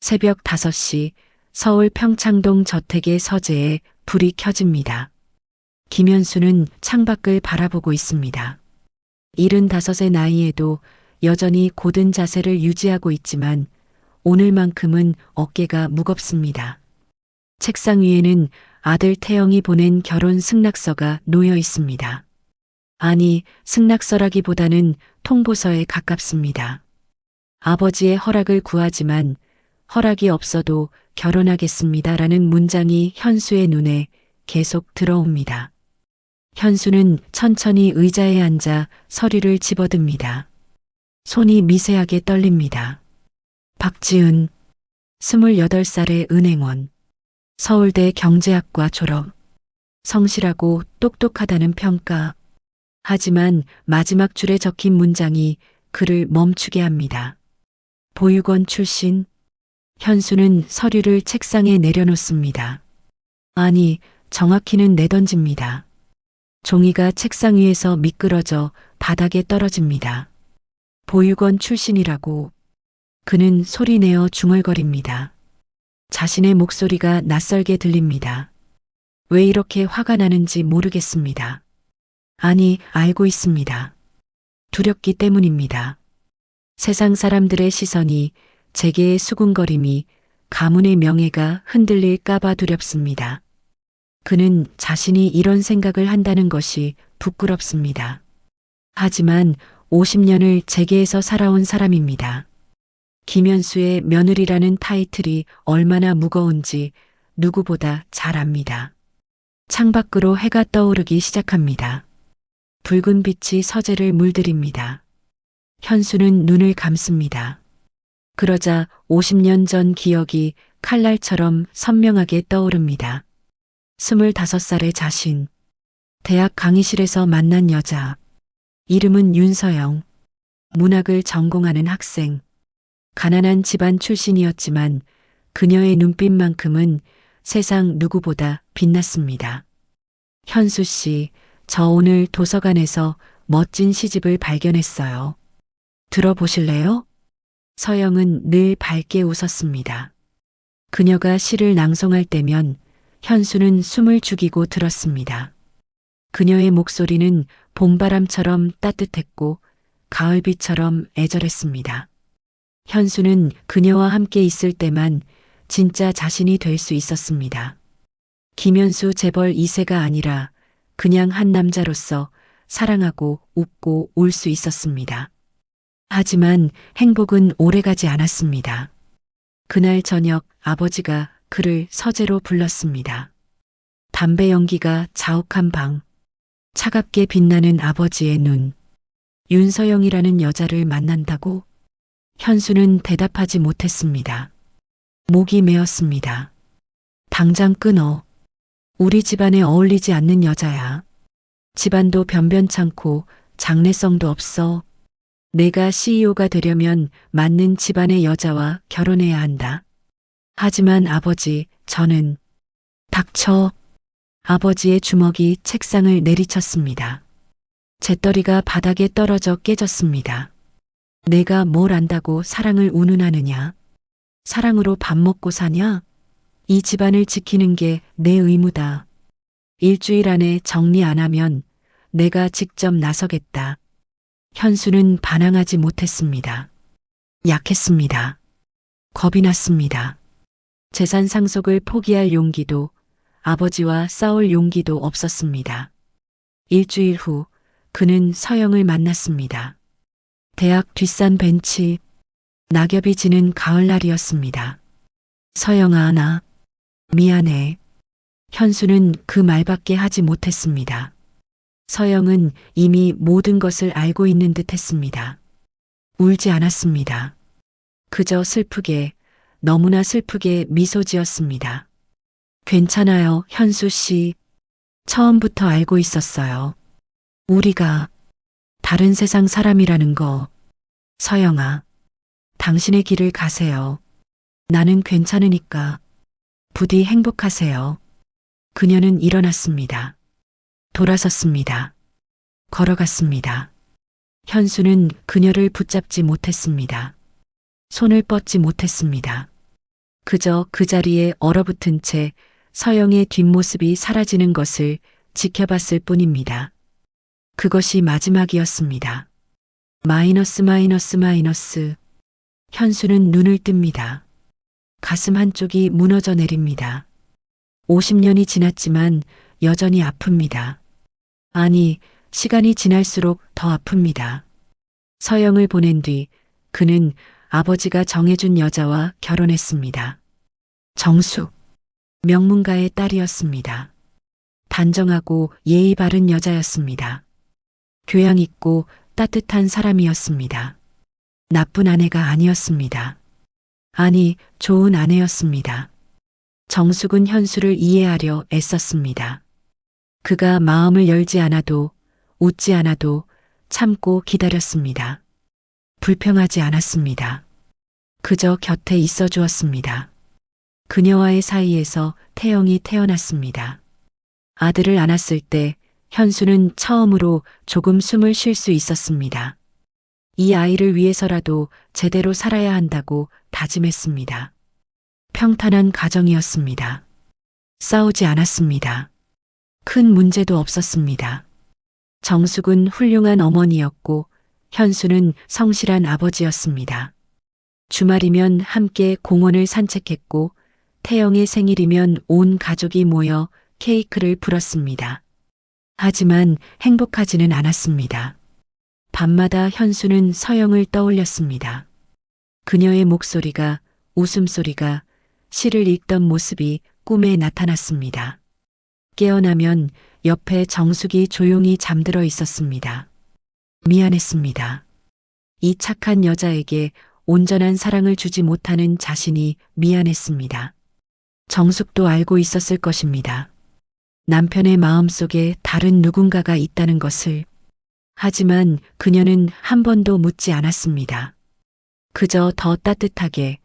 새벽 5시 서울 평창동 저택의 서재에 불이 켜집니다. 김현수는 창밖을 바라보고 있습니다. 75의 나이에도 여전히 고든 자세를 유지하고 있지만 오늘만큼은 어깨가 무겁습니다. 책상 위에는 아들 태영이 보낸 결혼 승낙서가 놓여 있습니다. 아니, 승낙서라기보다는 통보서에 가깝습니다. 아버지의 허락을 구하지만 허락이 없어도 결혼하겠습니다라는 문장이 현수의 눈에 계속 들어옵니다. 현수는 천천히 의자에 앉아 서류를 집어듭니다. 손이 미세하게 떨립니다. 박지은, 28살의 은행원, 서울대 경제학과 졸업, 성실하고 똑똑하다는 평가. 하지만 마지막 줄에 적힌 문장이 그를 멈추게 합니다. 보육원 출신. 현수는 서류를 책상에 내려놓습니다. 아니, 정확히는 내던집니다. 종이가 책상 위에서 미끄러져 바닥에 떨어집니다. 보육원 출신이라고. 그는 소리내어 중얼거립니다. 자신의 목소리가 낯설게 들립니다. 왜 이렇게 화가 나는지 모르겠습니다. 아니, 알고 있습니다. 두렵기 때문입니다. 세상 사람들의 시선이, 제게의 수군거림이, 가문의 명예가 흔들릴까봐 두렵습니다. 그는 자신이 이런 생각을 한다는 것이 부끄럽습니다. 하지만 50년을 재계에서 살아온 사람입니다. 김현수의 며느리라는 타이틀이 얼마나 무거운지 누구보다 잘 압니다. 창밖으로 해가 떠오르기 시작합니다. 붉은 빛이 서재를 물들입니다. 현수는 눈을 감습니다. 그러자 50년 전 기억이 칼날처럼 선명하게 떠오릅니다. 25살의 자신, 대학 강의실에서 만난 여자, 이름은 윤서영, 문학을 전공하는 학생, 가난한 집안 출신이었지만 그녀의 눈빛만큼은 세상 누구보다 빛났습니다. 현수 씨, 저 오늘 도서관에서 멋진 시집을 발견했어요. 들어보실래요? 서영은 늘 밝게 웃었습니다. 그녀가 시를 낭송할 때면 현수는 숨을 죽이고 들었습니다. 그녀의 목소리는 봄바람처럼 따뜻했고 가을비처럼 애절했습니다. 현수는 그녀와 함께 있을 때만 진짜 자신이 될 수 있었습니다. 김현수 재벌 2세가 아니라 그냥 한 남자로서 사랑하고 웃고 울 수 있었습니다. 하지만 행복은 오래가지 않았습니다. 그날 저녁 아버지가 그를 서재로 불렀습니다. 담배 연기가 자욱한 방, 차갑게 빛나는 아버지의 눈, 윤서영이라는 여자를 만난다고? 현수는 대답하지 못했습니다. 목이 메었습니다. 당장 끊어. 우리 집안에 어울리지 않는 여자야. 집안도 변변찮고 장래성도 없어. 내가 CEO가 되려면 맞는 집안의 여자와 결혼해야 한다. 하지만 아버지, 저는... 닥쳐. 아버지의 주먹이 책상을 내리쳤습니다. 재떨이가 바닥에 떨어져 깨졌습니다. 내가 뭘 안다고 사랑을 운운하느냐? 사랑으로 밥 먹고 사냐? 이 집안을 지키는 게 내 의무다. 일주일 안에 정리 안 하면 내가 직접 나서겠다. 현수는 반항하지 못했습니다. 약했습니다. 겁이 났습니다. 재산 상속을 포기할 용기도, 아버지와 싸울 용기도 없었습니다. 일주일 후 그는 서영을 만났습니다. 대학 뒷산 벤치, 낙엽이 지는 가을날이었습니다. 서영아, 나 미안해. 현수는 그 말밖에 하지 못했습니다. 서영은 이미 모든 것을 알고 있는 듯 했습니다. 울지 않았습니다. 그저 슬프게, 너무나 슬프게 미소 지었습니다. 괜찮아요, 현수 씨. 처음부터 알고 있었어요. 우리가 다른 세상 사람이라는 거. 서영아, 당신의 길을 가세요. 나는 괜찮으니까. 부디 행복하세요. 그녀는 일어났습니다. 돌아섰습니다. 걸어갔습니다. 현수는 그녀를 붙잡지 못했습니다. 손을 뻗지 못했습니다. 그저 그 자리에 얼어붙은 채 서영의 뒷모습이 사라지는 것을 지켜봤을 뿐입니다. 그것이 마지막이었습니다. 마이너스 마이너스 마이너스. 현수는 눈을 뜹니다. 가슴 한쪽이 무너져 내립니다. 50년이 지났지만 여전히 아픕니다. 아니, 시간이 지날수록 더 아픕니다. 서영을 보낸 뒤 그는 아버지가 정해준 여자와 결혼했습니다. 정숙, 명문가의 딸이었습니다. 단정하고 예의 바른 여자였습니다. 교양 있고 따뜻한 사람이었습니다. 나쁜 아내가 아니었습니다. 아니, 좋은 아내였습니다. 정숙은 현수를 이해하려 애썼습니다. 그가 마음을 열지 않아도, 웃지 않아도 참고 기다렸습니다. 불평하지 않았습니다. 그저 곁에 있어 주었습니다. 그녀와의 사이에서 태영이 태어났습니다. 아들을 안았을 때 현수는 처음으로 조금 숨을 쉴 수 있었습니다. 이 아이를 위해서라도 제대로 살아야 한다고 다짐했습니다. 평탄한 가정이었습니다. 싸우지 않았습니다. 큰 문제도 없었습니다. 정숙은 훌륭한 어머니였고 현수는 성실한 아버지였습니다. 주말이면 함께 공원을 산책했고 태영의 생일이면 온 가족이 모여 케이크를 불었습니다. 하지만 행복하지는 않았습니다. 밤마다 현수는 서영을 떠올렸습니다. 그녀의 목소리가, 웃음소리가, 시를 읽던 모습이 꿈에 나타났습니다. 깨어나면 옆에 정숙이 조용히 잠들어 있었습니다. 미안했습니다. 이 착한 여자에게 온전한 사랑을 주지 못하는 자신이 미안했습니다. 정숙도 알고 있었을 것입니다. 남편의 마음속에 다른 누군가가 있다는 것을. 하지만 그녀는 한 번도 묻지 않았습니다. 그저 더 따뜻하게,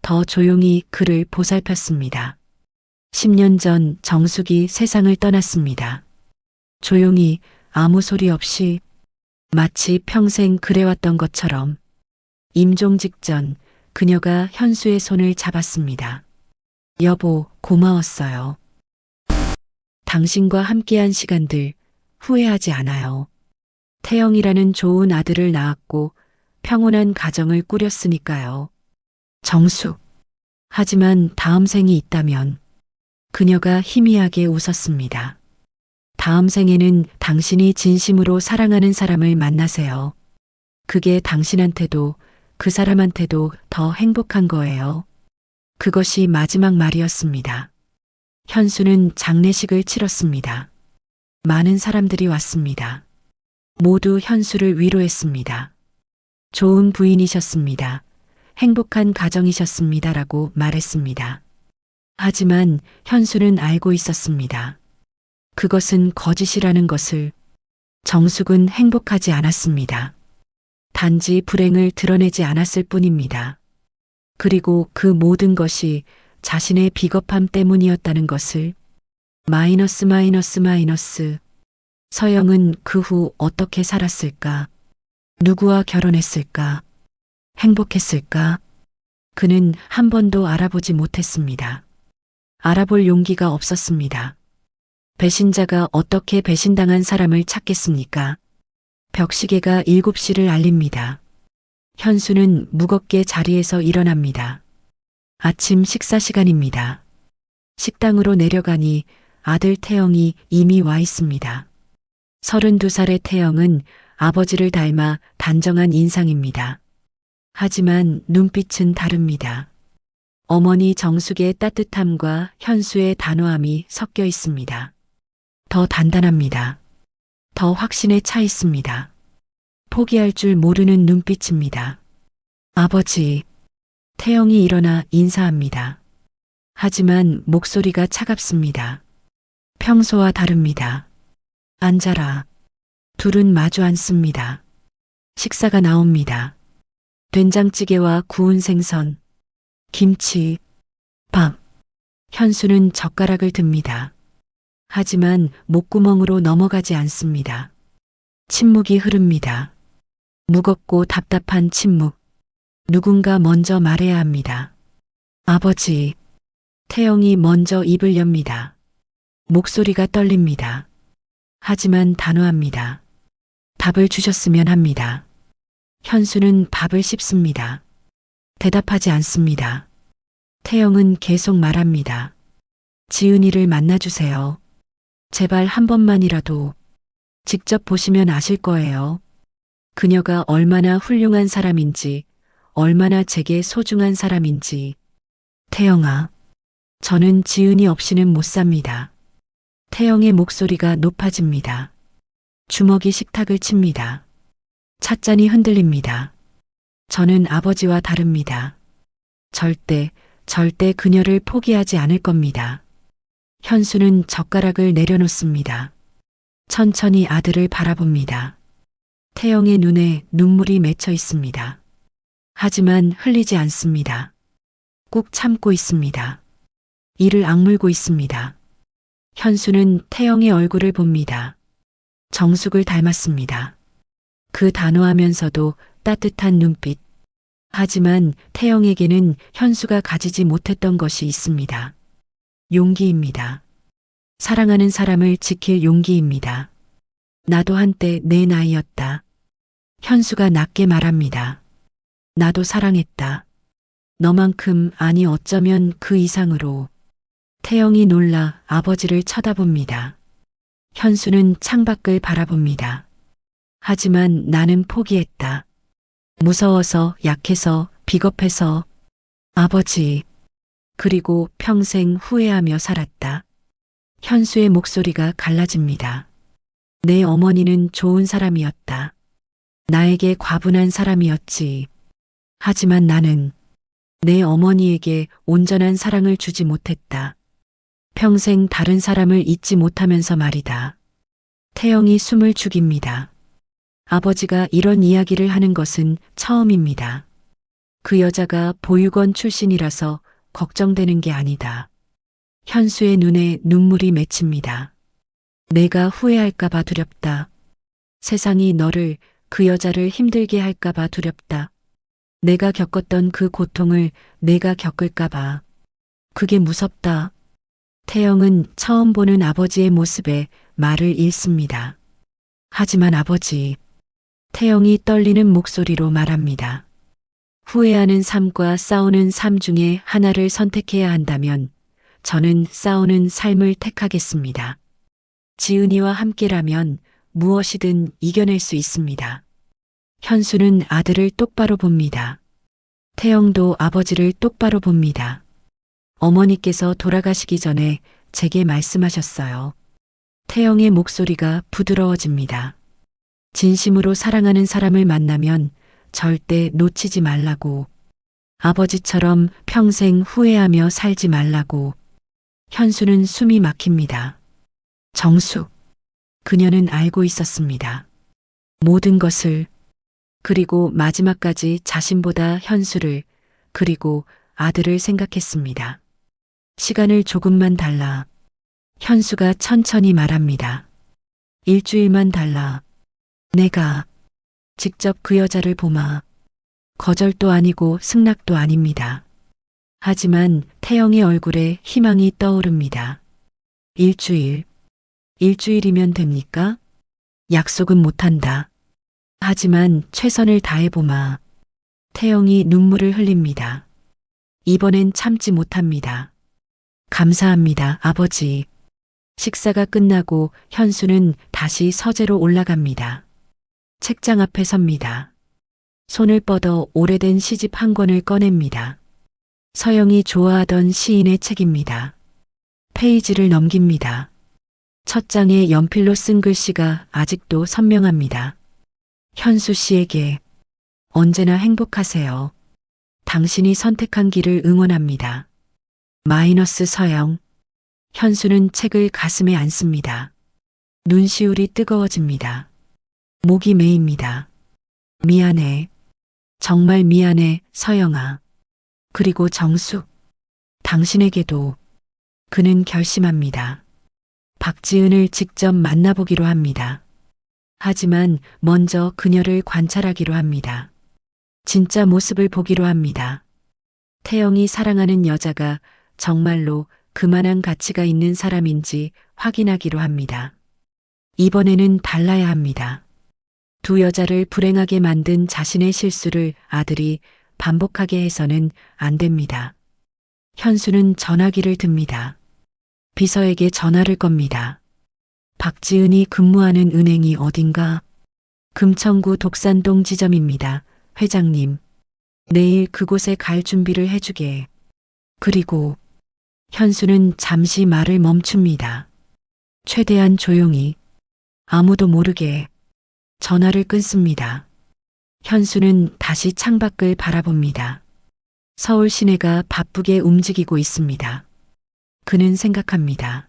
더 조용히 그를 보살폈습니다. 10년 전 정숙이 세상을 떠났습니다. 조용히 아무 소리 없이 마치 평생 그래왔던 것처럼 임종 직전 그녀가 현수의 손을 잡았습니다. 여보, 고마웠어요. 당신과 함께한 시간들 후회하지 않아요. 태영이라는 좋은 아들을 낳았고 평온한 가정을 꾸렸으니까요. 정숙. 하지만 다음 생이 있다면 그녀가 희미하게 웃었습니다. 다음 생에는 당신이 진심으로 사랑하는 사람을 만나세요. 그게 당신한테도 그 사람한테도 더 행복한 거예요. 그것이 마지막 말이었습니다. 현수는 장례식을 치렀습니다. 많은 사람들이 왔습니다. 모두 현수를 위로했습니다. 좋은 부인이셨습니다. 행복한 가정이셨습니다라고 말했습니다. 하지만 현수는 알고 있었습니다. 그것은 거짓이라는 것을. 정숙은 행복하지 않았습니다. 단지 불행을 드러내지 않았을 뿐입니다. 그리고 그 모든 것이 자신의 비겁함 때문이었다는 것을. 마이너스 마이너스 마이너스. 서영은 그 후 어떻게 살았을까? 누구와 결혼했을까? 행복했을까? 그는 한 번도 알아보지 못했습니다. 알아볼 용기가 없었습니다. 배신자가 어떻게 배신당한 사람을 찾겠습니까? 벽시계가 7시를 알립니다. 현수는 무겁게 자리에서 일어납니다. 아침 식사 시간입니다. 식당으로 내려가니 아들 태영이 이미 와 있습니다. 32살의 태영은 아버지를 닮아 단정한 인상입니다. 하지만 눈빛은 다릅니다. 어머니 정숙의 따뜻함과 현수의 단호함이 섞여 있습니다. 더 단단합니다. 더 확신에 차 있습니다. 포기할 줄 모르는 눈빛입니다. 아버지. 태영이 일어나 인사합니다. 하지만 목소리가 차갑습니다. 평소와 다릅니다. 앉아라. 둘은 마주 앉습니다. 식사가 나옵니다. 된장찌개와 구운 생선, 김치, 밥. 현수는 젓가락을 듭니다. 하지만 목구멍으로 넘어가지 않습니다. 침묵이 흐릅니다. 무겁고 답답한 침묵. 누군가 먼저 말해야 합니다. 아버지. 태영이 먼저 입을 엽니다. 목소리가 떨립니다. 하지만 단호합니다. 밥을 주셨으면 합니다. 현수는 밥을 씹습니다. 대답하지 않습니다. 태영은 계속 말합니다. 지은이를 만나주세요. 제발 한 번만이라도. 직접 보시면 아실 거예요. 그녀가 얼마나 훌륭한 사람인지, 얼마나 제게 소중한 사람인지. 태영아, 저는 지은이 없이는 못 삽니다. 태영의 목소리가 높아집니다. 주먹이 식탁을 칩니다. 찻잔이 흔들립니다. 저는 아버지와 다릅니다. 절대 그녀를 포기하지 않을 겁니다. 현수는 젓가락을 내려놓습니다. 천천히 아들을 바라봅니다. 태영의 눈에 눈물이 맺혀 있습니다. 하지만 흘리지 않습니다. 꾹 참고 있습니다. 이를 악물고 있습니다. 현수는 태영의 얼굴을 봅니다. 정숙을 닮았습니다. 그 단호하면서도 따뜻한 눈빛. 하지만 태영에게는 현수가 가지지 못했던 것이 있습니다. 용기입니다. 사랑하는 사람을 지킬 용기입니다. 나도 한때 내 나이였다. 현수가 낮게 말합니다. 나도 사랑했다. 너만큼, 아니 어쩌면 그 이상으로. 태영이 놀라 아버지를 쳐다봅니다. 현수는 창밖을 바라봅니다. 하지만 나는 포기했다. 무서워서, 약해서, 비겁해서. 아버지. 그리고 평생 후회하며 살았다. 현수의 목소리가 갈라집니다. 내 어머니는 좋은 사람이었다. 나에게 과분한 사람이었지. 하지만 나는 내 어머니에게 온전한 사랑을 주지 못했다. 평생 다른 사람을 잊지 못하면서 말이다. 태영이 숨을 죽입니다. 아버지가 이런 이야기를 하는 것은 처음입니다. 그 여자가 보육원 출신이라서 걱정되는 게 아니다. 현수의 눈에 눈물이 맺힙니다. 내가 후회할까봐 두렵다. 세상이 너를, 그 여자를 힘들게 할까봐 두렵다. 내가 겪었던 그 고통을 내가 겪을까봐. 그게 무섭다. 태영은 처음 보는 아버지의 모습에 말을 잃습니다. 하지만 아버지. 태영이 떨리는 목소리로 말합니다. 후회하는 삶과 싸우는 삶 중에 하나를 선택해야 한다면 저는 싸우는 삶을 택하겠습니다. 지은이와 함께라면 무엇이든 이겨낼 수 있습니다. 현수는 아들을 똑바로 봅니다. 태영도 아버지를 똑바로 봅니다. 어머니께서 돌아가시기 전에 제게 말씀하셨어요. 태영의 목소리가 부드러워집니다. 진심으로 사랑하는 사람을 만나면 절대 놓치지 말라고. 아버지처럼 평생 후회하며 살지 말라고. 현수는 숨이 막힙니다. 정숙. 그녀는 알고 있었습니다. 모든 것을. 그리고 마지막까지 자신보다 현수를, 그리고 아들을 생각했습니다. 시간을 조금만 달라. 현수가 천천히 말합니다. 일주일만 달라. 내가 직접 그 여자를 보마. 거절도 아니고 승낙도 아닙니다. 하지만 태영의 얼굴에 희망이 떠오릅니다. 일주일이면 됩니까? 약속은 못한다. 하지만 최선을 다해보마. 태영이 눈물을 흘립니다. 이번엔 참지 못합니다. 감사합니다, 아버지. 식사가 끝나고 현수는 다시 서재로 올라갑니다. 책장 앞에 섭니다. 손을 뻗어 오래된 시집 한 권을 꺼냅니다. 서영이 좋아하던 시인의 책입니다. 페이지를 넘깁니다. 첫 장에 연필로 쓴 글씨가 아직도 선명합니다. 현수 씨에게 언제나 행복하세요. 당신이 선택한 길을 응원합니다. 마이너스 서영. 현수는 책을 가슴에 안습니다. 눈시울이 뜨거워집니다. 목이 메입니다. 미안해. 정말 미안해, 서영아. 그리고 정숙. 당신에게도. 그는 결심합니다. 박지은을 직접 만나보기로 합니다. 하지만 먼저 그녀를 관찰하기로 합니다. 진짜 모습을 보기로 합니다. 태영이 사랑하는 여자가 정말로 그만한 가치가 있는 사람인지 확인하기로 합니다. 이번에는 달라야 합니다. 두 여자를 불행하게 만든 자신의 실수를 아들이 반복하게 해서는 안 됩니다. 현수는 전화기를 듭니다. 비서에게 전화를 겁니다. 박지은이 근무하는 은행이 어딘가? 금천구 독산동 지점입니다. 회장님, 내일 그곳에 갈 준비를 해주게. 그리고 현수는 잠시 말을 멈춥니다. 최대한 조용히, 아무도 모르게 전화를 끊습니다. 현수는 다시 창밖을 바라봅니다. 서울 시내가 바쁘게 움직이고 있습니다. 그는 생각합니다.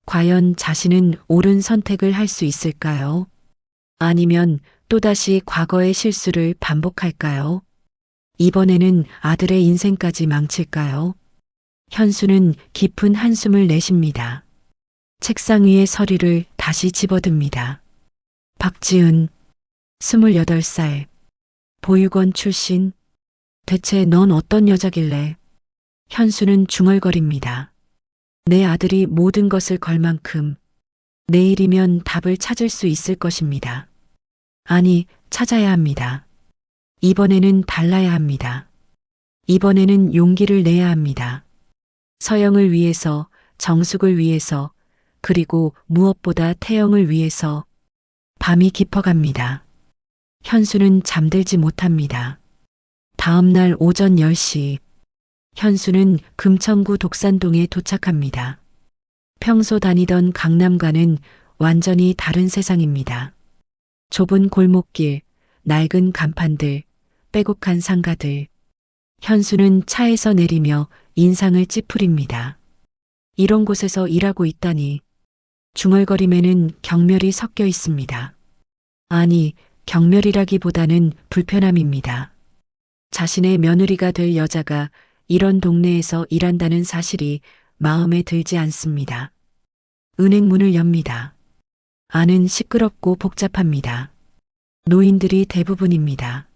과연 자신은 옳은 선택을 할 수 있을까요? 아니면 또다시 과거의 실수를 반복할까요? 이번에는 아들의 인생까지 망칠까요? 현수는 깊은 한숨을 내쉽니다. 책상 위의 서류를 다시 집어듭니다. 박지은, 28살, 보육원 출신. 대체 넌 어떤 여자길래? 현수는 중얼거립니다. 내 아들이 모든 것을 걸 만큼 내일이면 답을 찾을 수 있을 것입니다. 아니, 찾아야 합니다. 이번에는 달라야 합니다. 이번에는 용기를 내야 합니다. 서영을 위해서, 정숙을 위해서, 그리고 무엇보다 태영을 위해서. 밤이 깊어갑니다. 현수는 잠들지 못합니다. 다음 날 오전 10시, 현수는 금천구 독산동에 도착합니다. 평소 다니던 강남과는 완전히 다른 세상입니다. 좁은 골목길, 낡은 간판들, 빼곡한 상가들. 현수는 차에서 내리며 인상을 찌푸립니다. 이런 곳에서 일하고 있다니. 중얼거림에는 경멸이 섞여 있습니다. 아니, 경멸이라기보다는 불편함입니다. 자신의 며느리가 될 여자가 이런 동네에서 일한다는 사실이 마음에 들지 않습니다. 은행 문을 엽니다. 안은 시끄럽고 복잡합니다. 노인들이 대부분입니다.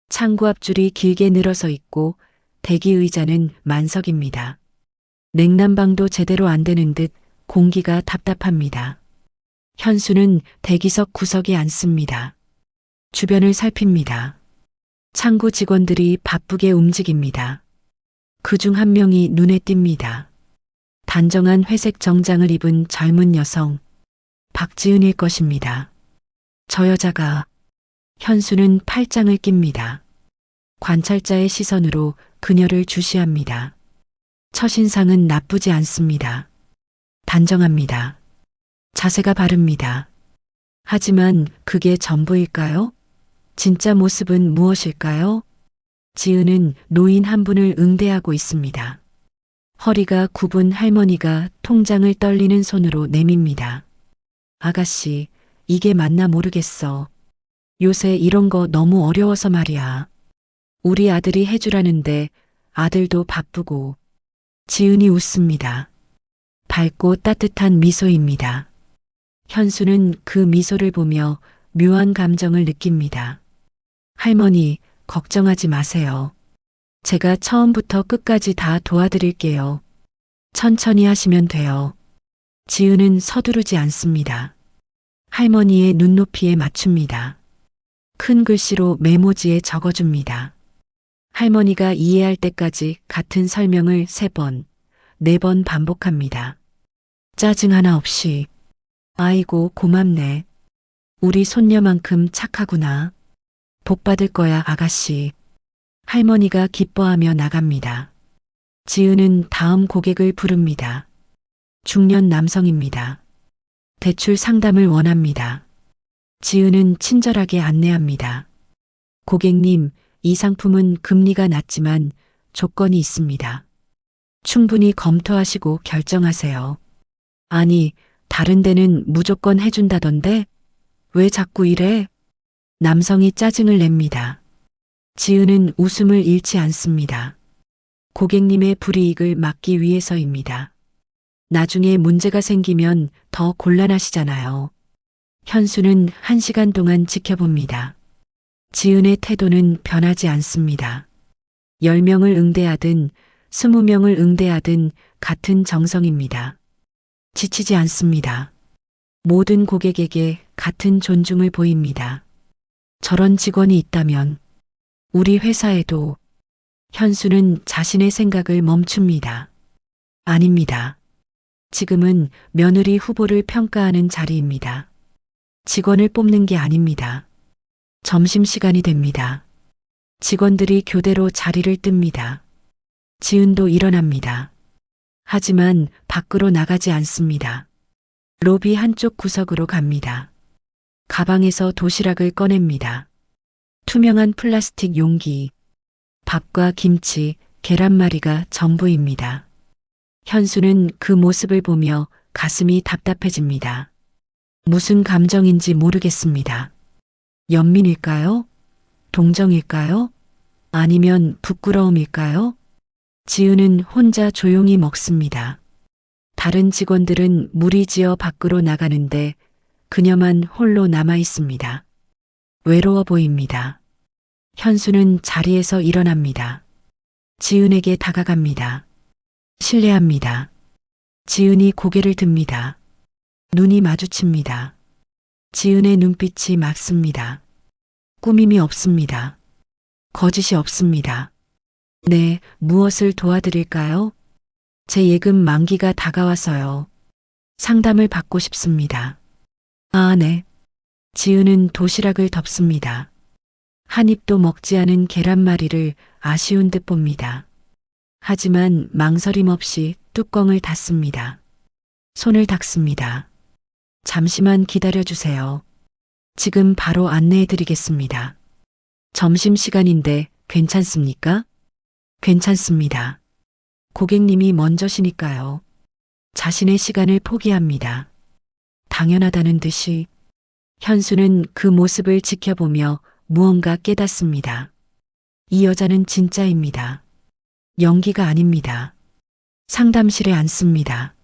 창구 앞줄이 길게 늘어서 있고 대기 의자는 만석입니다. 냉난방도 제대로 안 되는 듯 공기가 답답합니다. 현수는 대기석 구석에 앉습니다. 주변을 살핍니다. 창구 직원들이 바쁘게 움직입니다. 그중 한 명이 눈에 띕니다. 단정한 회색 정장을 입은 젊은 여성, 박지은일 것입니다. 저 여자가. 현수는 팔짱을 낍니다. 관찰자의 시선으로 그녀를 주시합니다. 첫인상은 나쁘지 않습니다. 단정합니다. 자세가 바릅니다. 하지만 그게 전부일까요? 진짜 모습은 무엇일까요? 지은은 노인 한 분을 응대하고 있습니다. 허리가 굽은 할머니가 통장을 떨리는 손으로 내밉니다. 아가씨, 이게 맞나 모르겠어. 요새 이런 거 너무 어려워서 말이야. 우리 아들이 해주라는데 아들도 바쁘고. 지은이 웃습니다. 밝고 따뜻한 미소입니다. 현수는 그 미소를 보며 묘한 감정을 느낍니다. 할머니, 걱정하지 마세요. 제가 처음부터 끝까지 다 도와드릴게요. 천천히 하시면 돼요. 지은은 서두르지 않습니다. 할머니의 눈높이에 맞춥니다. 큰 글씨로 메모지에 적어줍니다. 할머니가 이해할 때까지 같은 설명을 3번, 4번 반복합니다. 짜증 하나 없이. 아이고, 고맙네. 우리 손녀만큼 착하구나. 복 받을 거야, 아가씨. 할머니가 기뻐하며 나갑니다. 지은은 다음 고객을 부릅니다. 중년 남성입니다. 대출 상담을 원합니다. 지은은 친절하게 안내합니다. 고객님, 이 상품은 금리가 낮지만 조건이 있습니다. 충분히 검토하시고 결정하세요. 아니, 다른 데는 무조건 해준다던데? 왜 자꾸 이래? 남성이 짜증을 냅니다. 지은은 웃음을 잃지 않습니다. 고객님의 불이익을 막기 위해서입니다. 나중에 문제가 생기면 더 곤란하시잖아요. 현수는 1시간 동안 지켜봅니다. 지은의 태도는 변하지 않습니다. 10명을 응대하든 20명을 응대하든 같은 정성입니다. 지치지 않습니다. 모든 고객에게 같은 존중을 보입니다. 저런 직원이 있다면 우리 회사에도. 현수는 자신의 생각을 멈춥니다. 아닙니다. 지금은 며느리 후보를 평가하는 자리입니다. 직원을 뽑는 게 아닙니다. 점심시간이 됩니다. 직원들이 교대로 자리를 뜹니다. 지은도 일어납니다. 하지만 밖으로 나가지 않습니다. 로비 한쪽 구석으로 갑니다. 가방에서 도시락을 꺼냅니다. 투명한 플라스틱 용기, 밥과 김치, 계란말이가 전부입니다. 현수는 그 모습을 보며 가슴이 답답해집니다. 무슨 감정인지 모르겠습니다. 연민일까요? 동정일까요? 아니면 부끄러움일까요? 지은은 혼자 조용히 먹습니다. 다른 직원들은 무리지어 밖으로 나가는데 그녀만 홀로 남아 있습니다. 외로워 보입니다. 현수는 자리에서 일어납니다. 지은에게 다가갑니다. 실례합니다. 지은이 고개를 듭니다. 눈이 마주칩니다. 지은의 눈빛이 맑습니다. 꾸밈이 없습니다. 거짓이 없습니다. 네, 무엇을 도와드릴까요? 제 예금 만기가 다가와서요. 상담을 받고 싶습니다. 아, 네. 지은은 도시락을 덮습니다. 한 입도 먹지 않은 계란말이를 아쉬운 듯 봅니다. 하지만 망설임 없이 뚜껑을 닫습니다. 손을 닦습니다. 잠시만 기다려주세요. 지금 바로 안내해 드리겠습니다. 점심시간인데 괜찮습니까? 괜찮습니다. 고객님이 먼저시니까요. 자신의 시간을 포기합니다. 당연하다는 듯이 현수는 그 모습을 지켜보며 무언가 깨닫습니다. 이 여자는 진짜입니다. 연기가 아닙니다. 상담실에 앉습니다.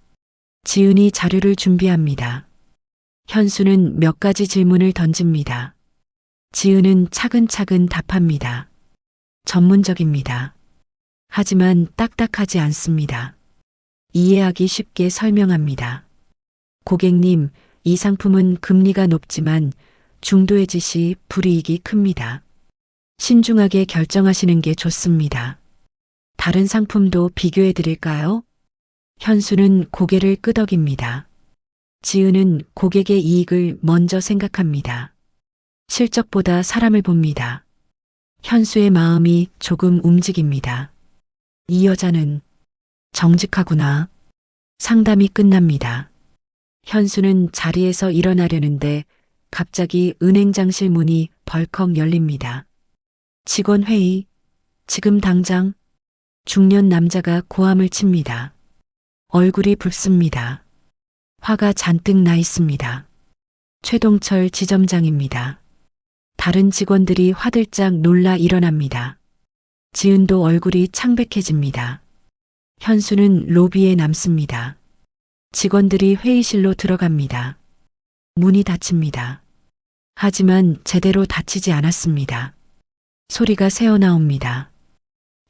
지은이 자료를 준비합니다. 현수는 몇 가지 질문을 던집니다. 지은은 차근차근 답합니다. 전문적입니다. 하지만 딱딱하지 않습니다. 이해하기 쉽게 설명합니다. 고객님, 이 상품은 금리가 높지만 중도의 짓이 불이익이 큽니다. 신중하게 결정하시는 게 좋습니다. 다른 상품도 비교해 드릴까요? 현수는 고개를 끄덕입니다. 지은은 고객의 이익을 먼저 생각합니다. 실적보다 사람을 봅니다. 현수의 마음이 조금 움직입니다. 이 여자는 정직하구나. 상담이 끝납니다. 현수는 자리에서 일어나려는데 갑자기 은행장실 문이 벌컥 열립니다. 직원 회의, 지금 당장. 중년 남자가 고함을 칩니다. 얼굴이 붉습니다. 화가 잔뜩 나 있습니다. 최동철 지점장입니다. 다른 직원들이 화들짝 놀라 일어납니다. 지은도 얼굴이 창백해집니다. 현수는 로비에 남습니다. 직원들이 회의실로 들어갑니다. 문이 닫힙니다. 하지만 제대로 닫히지 않았습니다. 소리가 새어나옵니다.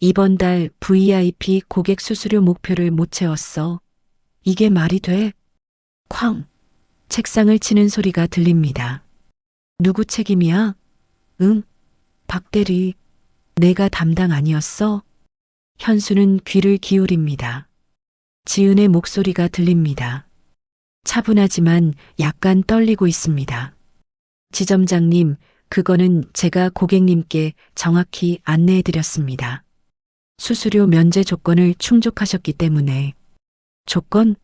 이번 달 VIP 고객 수수료 목표를 못 채웠어. 이게 말이 돼? 쾅! 책상을 치는 소리가 들립니다. 누구 책임이야? 응? 박 대리. 내가 담당 아니었어? 현수는 귀를 기울입니다. 지은의 목소리가 들립니다. 차분하지만 약간 떨리고 있습니다. 지점장님, 그거는 제가 고객님께 정확히 안내해 드렸습니다. 수수료 면제 조건을 충족하셨기 때문에. 조건?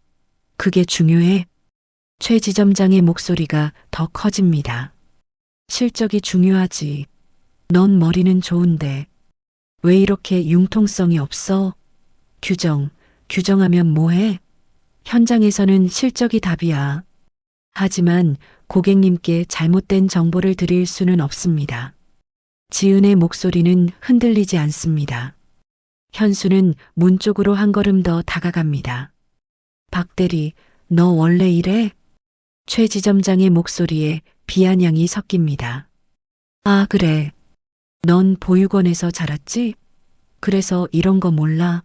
그게 중요해? 최 지점장의 목소리가 더 커집니다. 실적이 중요하지. 넌 머리는 좋은데 왜 이렇게 융통성이 없어? 규정하면 뭐해? 현장에서는 실적이 답이야. 하지만 고객님께 잘못된 정보를 드릴 수는 없습니다. 지은의 목소리는 흔들리지 않습니다. 현수는 문 쪽으로 한 걸음 더 다가갑니다. 박 대리, 너 원래 이래? 최 지점장의 목소리에 비아냥이 섞입니다. 아, 그래. 넌 보육원에서 자랐지? 그래서 이런 거 몰라.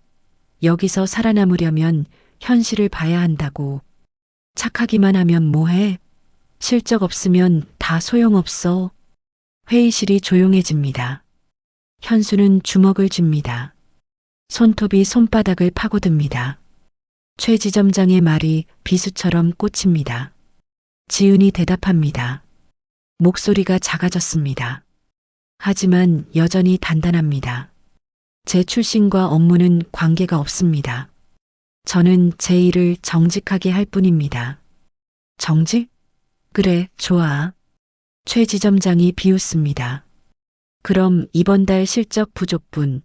여기서 살아남으려면 현실을 봐야 한다고. 착하기만 하면 뭐해? 실적 없으면 다 소용없어. 회의실이 조용해집니다. 현수는 주먹을 쥡니다. 손톱이 손바닥을 파고듭니다. 최 지점장의 말이 비수처럼 꽂힙니다. 지은이 대답합니다. 목소리가 작아졌습니다. 하지만 여전히 단단합니다. 제 출신과 업무는 관계가 없습니다. 저는 제 일을 정직하게 할 뿐입니다. 정직? 그래, 좋아. 최 지점장이 비웃습니다. 그럼 이번 달 실적 부족분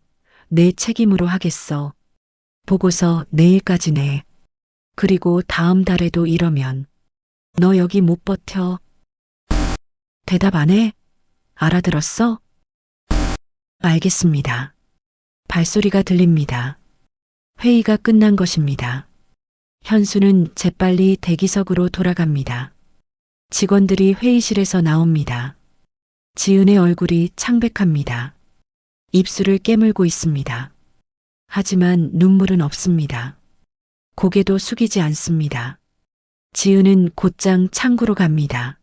내 책임으로 하겠어. 보고서 내일까지 내. 그리고 다음 달에도 이러면 너 여기 못 버텨. 대답 안 해? 알아들었어? 알겠습니다. 발소리가 들립니다. 회의가 끝난 것입니다. 현수는 재빨리 대기석으로 돌아갑니다. 직원들이 회의실에서 나옵니다. 지은의 얼굴이 창백합니다. 입술을 깨물고 있습니다. 하지만 눈물은 없습니다. 고개도 숙이지 않습니다. 지은은 곧장 창구로 갑니다.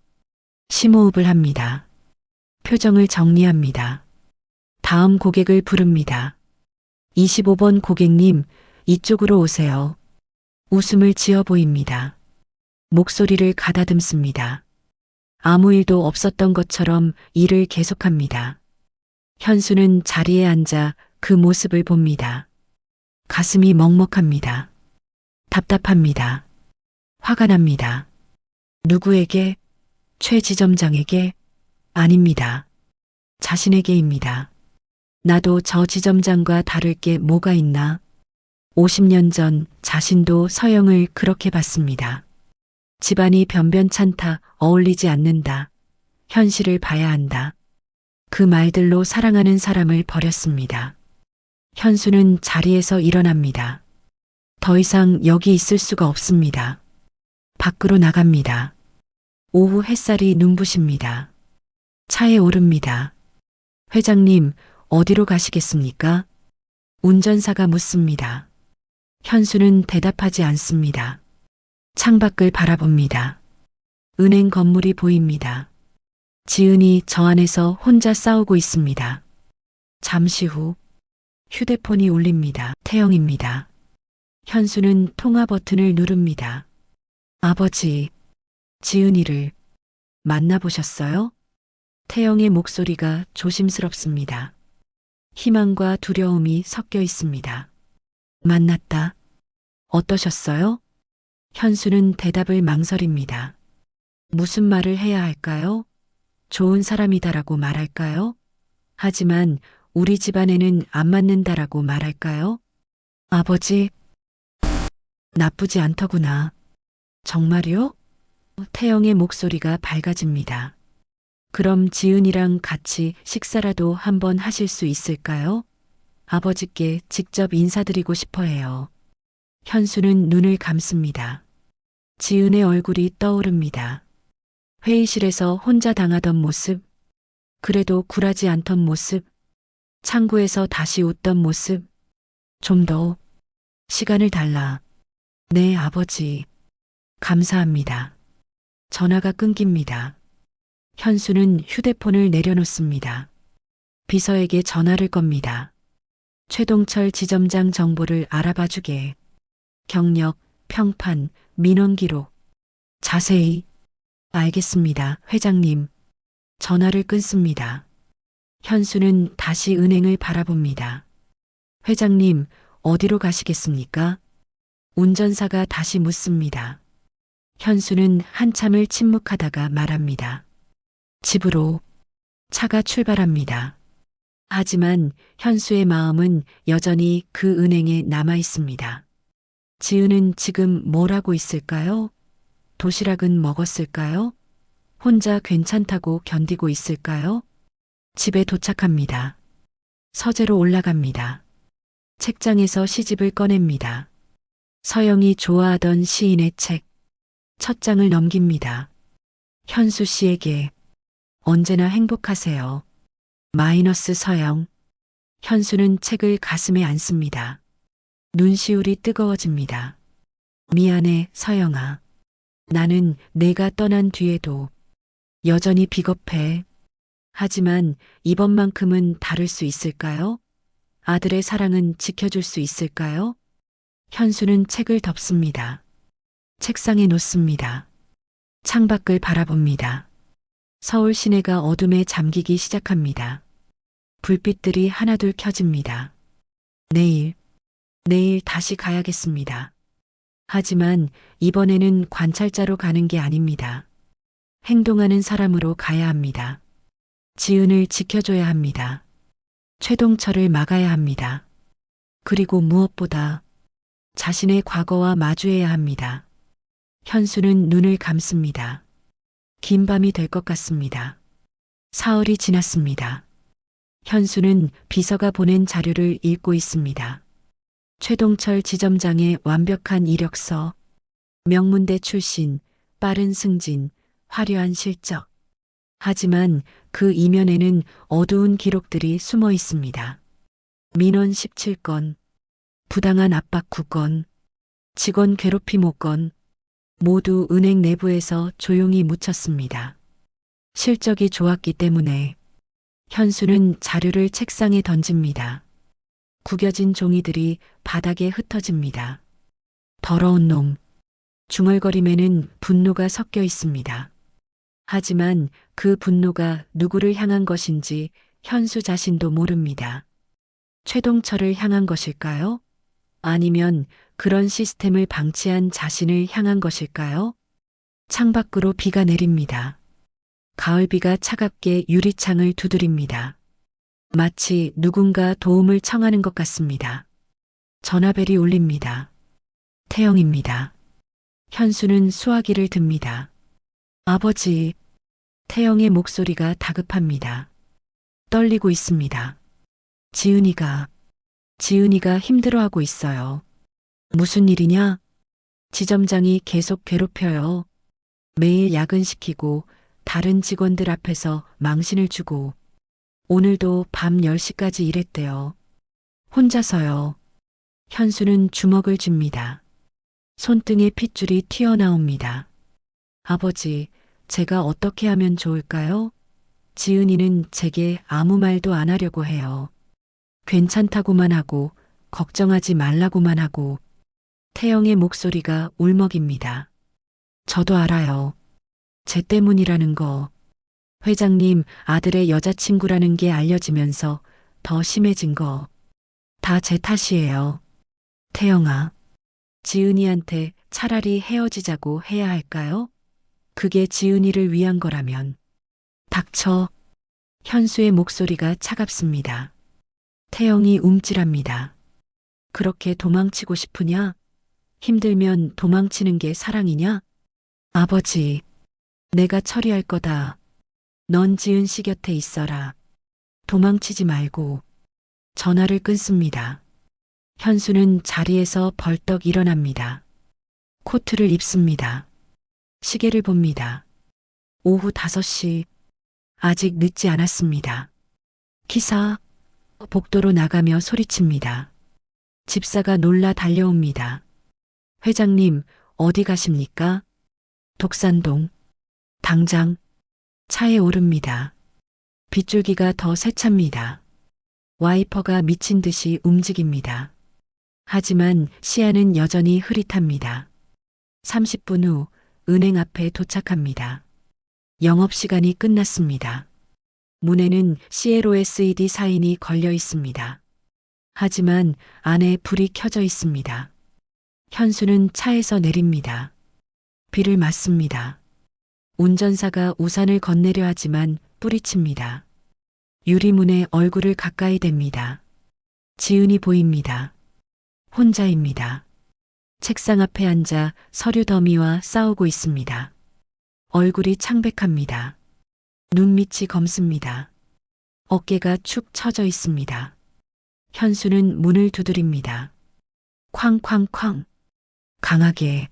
심호흡을 합니다. 표정을 정리합니다. 다음 고객을 부릅니다. 25번 고객님, 이쪽으로 오세요. 웃음을 지어 보입니다. 목소리를 가다듬습니다. 아무 일도 없었던 것처럼 일을 계속합니다. 현수는 자리에 앉아 그 모습을 봅니다. 가슴이 먹먹합니다. 답답합니다. 화가 납니다. 누구에게? 최 지점장에게? 아닙니다. 자신에게입니다. 나도 저 지점장과 다를 게 뭐가 있나? 50년 전 자신도 서영을 그렇게 봤습니다. 집안이 변변찮다, 어울리지 않는다. 현실을 봐야 한다. 그 말들로 사랑하는 사람을 버렸습니다. 현수는 자리에서 일어납니다. 더 이상 여기 있을 수가 없습니다. 밖으로 나갑니다. 오후 햇살이 눈부십니다. 차에 오릅니다. 회장님, 어디로 가시겠습니까? 운전사가 묻습니다. 현수는 대답하지 않습니다. 창밖을 바라봅니다. 은행 건물이 보입니다. 지은이 저 안에서 혼자 싸우고 있습니다. 잠시 후 휴대폰이 울립니다. 태영입니다. 현수는 통화 버튼을 누릅니다. 아버지, 지은이를 만나보셨어요? 태영의 목소리가 조심스럽습니다. 희망과 두려움이 섞여 있습니다. 만났다. 어떠셨어요? 현수는 대답을 망설입니다. 무슨 말을 해야 할까요? 좋은 사람이다라고 말할까요? 하지만 우리 집안에는 안 맞는다라고 말할까요? 아버지, 나쁘지 않더구나. 정말요? 태영의 목소리가 밝아집니다. 그럼 지은이랑 같이 식사라도 한번 하실 수 있을까요? 아버지께 직접 인사드리고 싶어 해요. 현수는 눈을 감습니다. 지은의 얼굴이 떠오릅니다. 회의실에서 혼자 당하던 모습, 그래도 굴하지 않던 모습, 창구에서 다시 웃던 모습, 좀 더 시간을 달라. 네, 아버지. 감사합니다. 전화가 끊깁니다. 현수는 휴대폰을 내려놓습니다. 비서에게 전화를 겁니다. 최동철 지점장 정보를 알아봐 주게. 경력, 평판, 민원 기록. 자세히. 알겠습니다, 회장님. 전화를 끊습니다. 현수는 다시 은행을 바라봅니다. 회장님, 어디로 가시겠습니까? 운전사가 다시 묻습니다. 현수는 한참을 침묵하다가 말합니다. 집으로. 차가 출발합니다. 하지만 현수의 마음은 여전히 그 은행에 남아 있습니다. 지은은 지금 뭘 하고 있을까요? 도시락은 먹었을까요? 혼자 괜찮다고 견디고 있을까요? 집에 도착합니다. 서재로 올라갑니다. 책장에서 시집을 꺼냅니다. 서영이 좋아하던 시인의 책. 첫 장을 넘깁니다. 현수 씨에게. 언제나 행복하세요. 마이너스 서영. 현수는 책을 가슴에 안습니다. 눈시울이 뜨거워집니다. 미안해, 서영아. 나는 내가 떠난 뒤에도 여전히 비겁해. 하지만 이번만큼은 다를 수 있을까요? 아들의 사랑은 지켜줄 수 있을까요? 현수는 책을 덮습니다. 책상에 놓습니다. 창밖을 바라봅니다. 서울 시내가 어둠에 잠기기 시작합니다. 불빛들이 하나둘 켜집니다. 내일 다시 가야겠습니다. 하지만 이번에는 관찰자로 가는 게 아닙니다. 행동하는 사람으로 가야 합니다. 지은을 지켜줘야 합니다. 최동철을 막아야 합니다. 그리고 무엇보다 자신의 과거와 마주해야 합니다. 현수는 눈을 감습니다. 긴 밤이 될 것 같습니다. 사흘이 지났습니다. 현수는 비서가 보낸 자료를 읽고 있습니다. 최동철 지점장의 완벽한 이력서, 명문대 출신, 빠른 승진, 화려한 실적. 하지만 그 이면에는 어두운 기록들이 숨어 있습니다. 민원 17건, 부당한 압박 9건, 직원 괴롭힘 5건, 모두 은행 내부에서 조용히 묻혔습니다. 실적이 좋았기 때문에 현수는 자료를 책상에 던집니다. 구겨진 종이들이 바닥에 흩어집니다. 더러운 놈. 중얼거림에는 분노가 섞여 있습니다. 하지만 그 분노가 누구를 향한 것인지 현수 자신도 모릅니다. 최동철을 향한 것일까요? 아니면 그런 시스템을 방치한 자신을 향한 것일까요? 창밖으로 비가 내립니다. 가을비가 차갑게 유리창을 두드립니다. 마치 누군가 도움을 청하는 것 같습니다. 전화벨이 울립니다. 태영입니다. 현수는 수화기를 듭니다. 아버지, 태영의 목소리가 다급합니다. 떨리고 있습니다. 지은이가 힘들어하고 있어요. 무슨 일이냐? 지점장이 계속 괴롭혀요. 매일 야근시키고 다른 직원들 앞에서 망신을 주고 오늘도 밤 10시까지 일했대요. 혼자서요. 현수는 주먹을 쥡니다. 손등에 핏줄이 튀어나옵니다. 아버지, 제가 어떻게 하면 좋을까요? 지은이는 제게 아무 말도 안 하려고 해요. 괜찮다고만 하고 걱정하지 말라고만 하고 태영의 목소리가 울먹입니다. 저도 알아요. 쟤 때문이라는 거. 회장님 아들의 여자친구라는 게 알려지면서 더 심해진 거. 다 제 탓이에요. 태영아, 지은이한테 차라리 헤어지자고 해야 할까요? 그게 지은이를 위한 거라면. 닥쳐. 현수의 목소리가 차갑습니다. 태영이 움찔합니다. 그렇게 도망치고 싶으냐? 힘들면 도망치는 게 사랑이냐? 아버지, 내가 처리할 거다. 넌 지은 씨 곁에 있어라. 도망치지 말고. 전화를 끊습니다. 현수는 자리에서 벌떡 일어납니다. 코트를 입습니다. 시계를 봅니다. 오후 5시. 아직 늦지 않았습니다. 기사, 복도로 나가며 소리칩니다. 집사가 놀라 달려옵니다. 회장님, 어디 가십니까? 독산동. 당장. 차에 오릅니다. 빗줄기가 더 세찹니다. 와이퍼가 미친 듯이 움직입니다. 하지만 시야는 여전히 흐릿합니다. 30분 후 은행 앞에 도착합니다. 영업시간이 끝났습니다. 문에는 CLOSED 사인이 걸려 있습니다. 하지만 안에 불이 켜져 있습니다. 현수는 차에서 내립니다. 비를 맞습니다. 운전사가 우산을 건네려 하지만 뿌리칩니다. 유리문에 얼굴을 가까이 댑니다. 지은이 보입니다. 혼자입니다. 책상 앞에 앉아 서류 더미와 싸우고 있습니다. 얼굴이 창백합니다. 눈밑이 검습니다. 어깨가 축 처져 있습니다. 현수는 문을 두드립니다. 쾅쾅쾅. 강하게.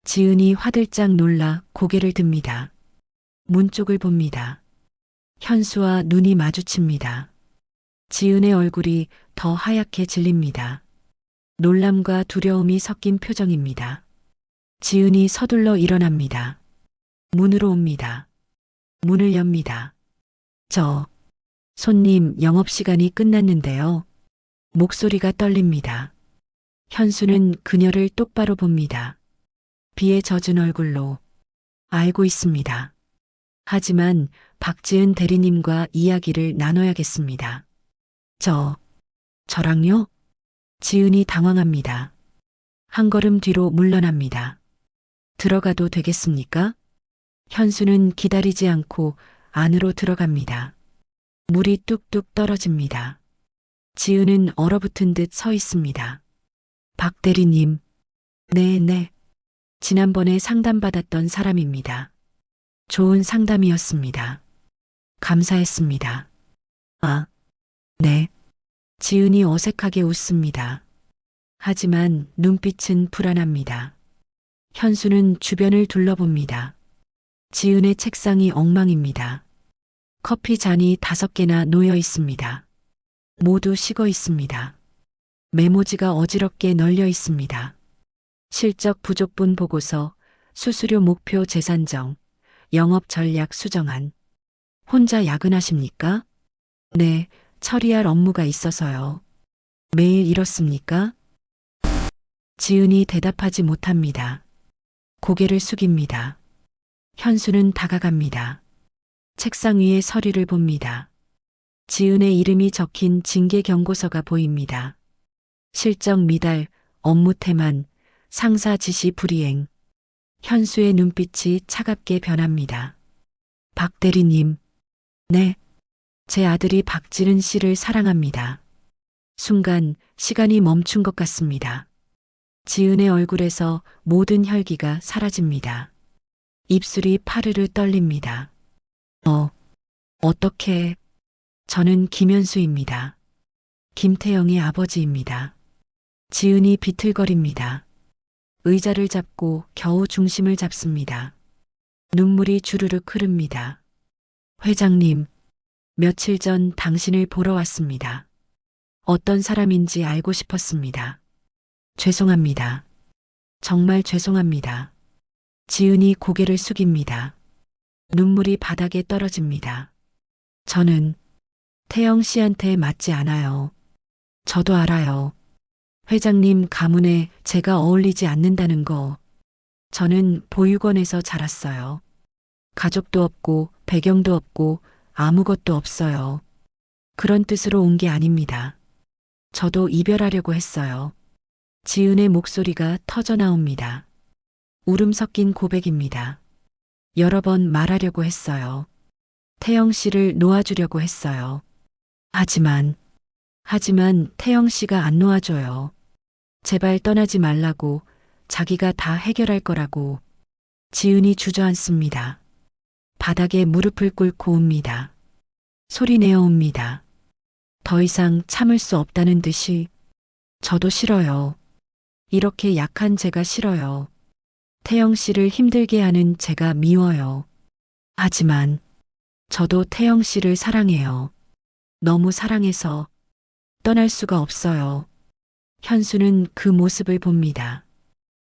지은이 화들짝 놀라 고개를 듭니다. 문 쪽을 봅니다. 현수와 눈이 마주칩니다. 지은의 얼굴이 더 하얗게 질립니다. 놀람과 두려움이 섞인 표정입니다. 지은이 서둘러 일어납니다. 문으로 옵니다. 문을 엽니다. 손님 영업시간이 끝났는데요. 목소리가 떨립니다. 현수는 그녀를 똑바로 봅니다. 비에 젖은 얼굴로. 알고 있습니다. 하지만 박지은 대리님과 이야기를 나눠야겠습니다. 저랑요? 지은이 당황합니다. 한 걸음 뒤로 물러납니다. 들어가도 되겠습니까? 현수는 기다리지 않고 안으로 들어갑니다. 물이 뚝뚝 떨어집니다. 지은은 얼어붙은 듯 서 있습니다. 박 대리님. 네. 지난번에 상담받았던 사람입니다. 좋은 상담이었습니다. 감사했습니다. 네. 지은이 어색하게 웃습니다. 하지만 눈빛은 불안합니다. 현수는 주변을 둘러봅니다. 지은의 책상이 엉망입니다. 커피 잔이 5개나 놓여 있습니다. 모두 식어 있습니다. 메모지가 어지럽게 널려 있습니다. 실적 부족분 보고서, 수수료 목표 재산정, 영업 전략 수정안. 혼자 야근하십니까? 네, 처리할 업무가 있어서요. 매일 이렇습니까? 지은이 대답하지 못합니다. 고개를 숙입니다. 현수는 다가갑니다. 책상 위에 서류를 봅니다. 지은의 이름이 적힌 징계 경고서가 보입니다. 실적 미달, 업무 태만, 상사 지시 불이행. 현수의 눈빛이 차갑게 변합니다. 박 대리님. 네. 제 아들이 박지은 씨를 사랑합니다. 순간 시간이 멈춘 것 같습니다. 지은의 얼굴에서 모든 혈기가 사라집니다. 입술이 파르르 떨립니다. 어떻게? 저는 김현수입니다. 김태영의 아버지입니다. 지은이 비틀거립니다. 의자를 잡고 겨우 중심을 잡습니다. 눈물이 주르륵 흐릅니다. 회장님, 며칠 전 당신을 보러 왔습니다. 어떤 사람인지 알고 싶었습니다. 죄송합니다. 정말 죄송합니다. 지은이 고개를 숙입니다. 눈물이 바닥에 떨어집니다. 저는 태영 씨한테 맞지 않아요. 저도 알아요. 회장님 가문에 제가 어울리지 않는다는 거. 저는 보육원에서 자랐어요. 가족도 없고 배경도 없고 아무것도 없어요. 그런 뜻으로 온 게 아닙니다. 저도 이별하려고 했어요. 지은의 목소리가 터져 나옵니다. 울음 섞인 고백입니다. 여러 번 말하려고 했어요. 태영 씨를 놓아주려고 했어요. 하지만 태영 씨가 안 놓아줘요. 제발 떠나지 말라고, 자기가 다 해결할 거라고. 지은이 주저앉습니다. 바닥에 무릎을 꿇고 웁니다. 소리내어 웁니다. 더 이상 참을 수 없다는 듯이. 저도 싫어요. 이렇게 약한 제가 싫어요. 태영 씨를 힘들게 하는 제가 미워요. 하지만 저도 태영 씨를 사랑해요. 너무 사랑해서 떠날 수가 없어요. 현수는 그 모습을 봅니다.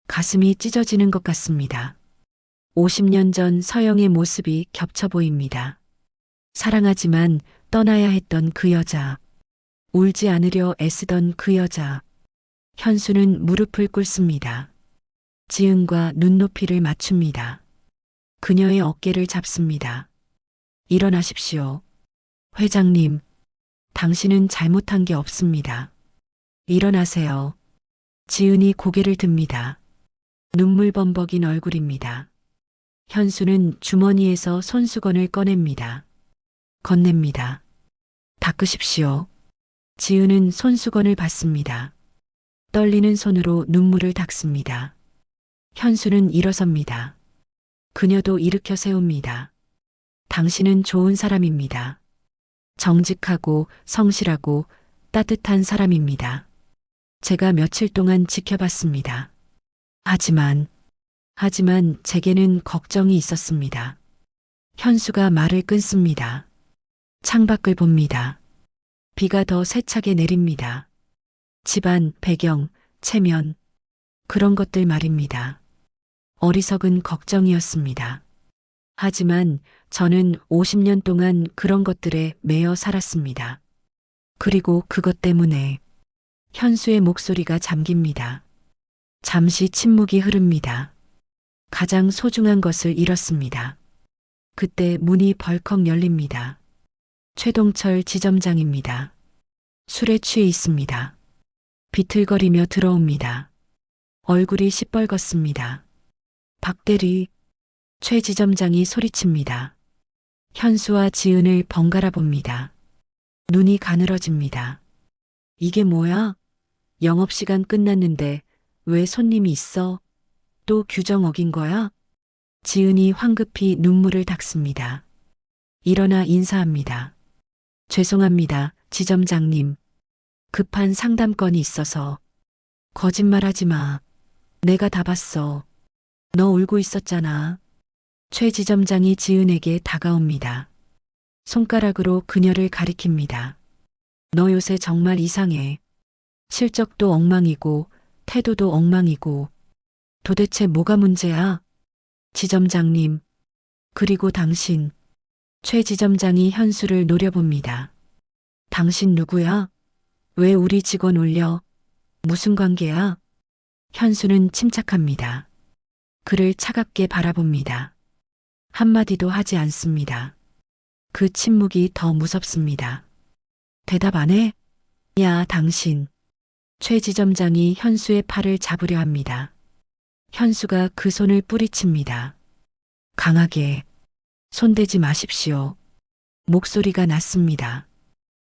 가슴이 찢어지는 것 같습니다. 50년 전 서영의 모습이 겹쳐 보입니다. 사랑하지만 떠나야 했던 그 여자. 울지 않으려 애쓰던 그 여자. 현수는 무릎을 꿇습니다. 지은과 눈높이를 맞춥니다. 그녀의 어깨를 잡습니다. 일어나십시오. 회장님, 당신은 잘못한 게 없습니다. 일어나세요. 지은이 고개를 듭니다. 눈물 범벅인 얼굴입니다. 현수는 주머니에서 손수건을 꺼냅니다. 건넵니다. 닦으십시오. 지은은 손수건을 받습니다. 떨리는 손으로 눈물을 닦습니다. 현수는 일어섭니다. 그녀도 일으켜 세웁니다. 당신은 좋은 사람입니다. 정직하고 성실하고 따뜻한 사람입니다. 제가 며칠 동안 지켜봤습니다. 하지만 제게는 걱정이 있었습니다. 현수가 말을 끊습니다. 창밖을 봅니다. 비가 더 세차게 내립니다. 집안, 배경, 체면, 그런 것들 말입니다. 어리석은 걱정이었습니다. 하지만 저는 50년 동안 그런 것들에 매여 살았습니다. 그리고 그것 때문에 현수의 목소리가 잠깁니다. 잠시 침묵이 흐릅니다. 가장 소중한 것을 잃었습니다. 그때 문이 벌컥 열립니다. 최동철 지점장입니다. 술에 취해 있습니다. 비틀거리며 들어옵니다. 얼굴이 시뻘겋습니다. 박 대리, 최 지점장이 소리칩니다. 현수와 지은을 번갈아 봅니다. 눈이 가늘어집니다. 이게 뭐야? 영업시간 끝났는데 왜 손님이 있어? 또 규정 어긴 거야? 지은이 황급히 눈물을 닦습니다. 일어나 인사합니다. 죄송합니다, 지점장님. 급한 상담건이 있어서. 거짓말하지 마. 내가 다 봤어. 너 울고 있었잖아. 최 지점장이 지은에게 다가옵니다. 손가락으로 그녀를 가리킵니다. 너 요새 정말 이상해. 실적도 엉망이고 태도도 엉망이고 도대체 뭐가 문제야? 지점장님, 그리고 당신. 최 지점장이 현수를 노려봅니다. 당신 누구야? 왜 우리 직원 올려? 무슨 관계야? 현수는 침착합니다. 그를 차갑게 바라봅니다. 한마디도 하지 않습니다. 그 침묵이 더 무섭습니다. 대답 안 해? 야, 당신. 최 지점장이 현수의 팔을 잡으려 합니다. 현수가 그 손을 뿌리칩니다. 강하게. 손대지 마십시오. 목소리가 낮습니다.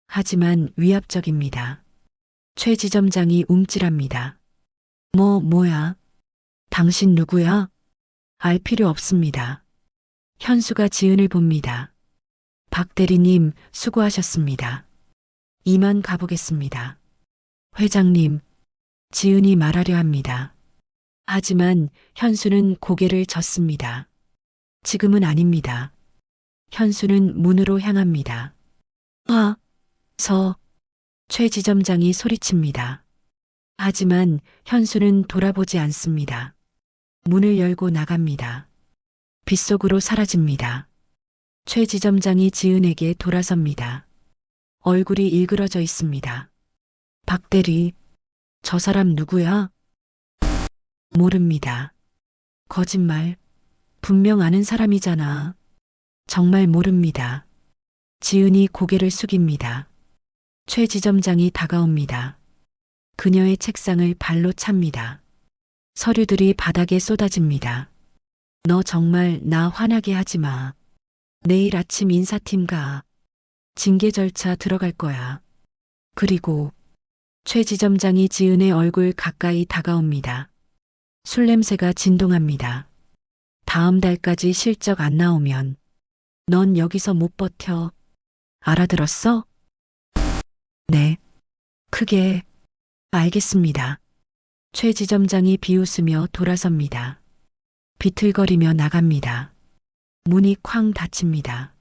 하지만 위압적입니다. 최 지점장이 움찔합니다. 뭐야? 당신 누구야? 알 필요 없습니다. 현수가 지은을 봅니다. 박 대리님, 수고하셨습니다. 이만 가보겠습니다. 회장님, 지은이 말하려 합니다. 하지만 현수는 고개를 젓습니다. 지금은 아닙니다. 현수는 문으로 향합니다. 최 지점장이 소리칩니다. 하지만 현수는 돌아보지 않습니다. 문을 열고 나갑니다. 빗속으로 사라집니다. 최 지점장이 지은에게 돌아섭니다. 얼굴이 일그러져 있습니다. 박 대리, 저 사람 누구야? 모릅니다. 거짓말. 분명 아는 사람이잖아. 정말 모릅니다. 지은이 고개를 숙입니다. 최 지점장이 다가옵니다. 그녀의 책상을 발로 찹니다. 서류들이 바닥에 쏟아집니다. 너 정말 나 화나게 하지 마. 내일 아침 인사팀 가. 징계 절차 들어갈 거야. 그리고 최 지점장이 지은의 얼굴 가까이 다가옵니다. 술 냄새가 진동합니다. 다음 달까지 실적 안 나오면 넌 여기서 못 버텨. 알아들었어? 네. 크게. 알겠습니다. 최 지점장이 비웃으며 돌아섭니다. 비틀거리며 나갑니다. 문이 쾅 닫힙니다.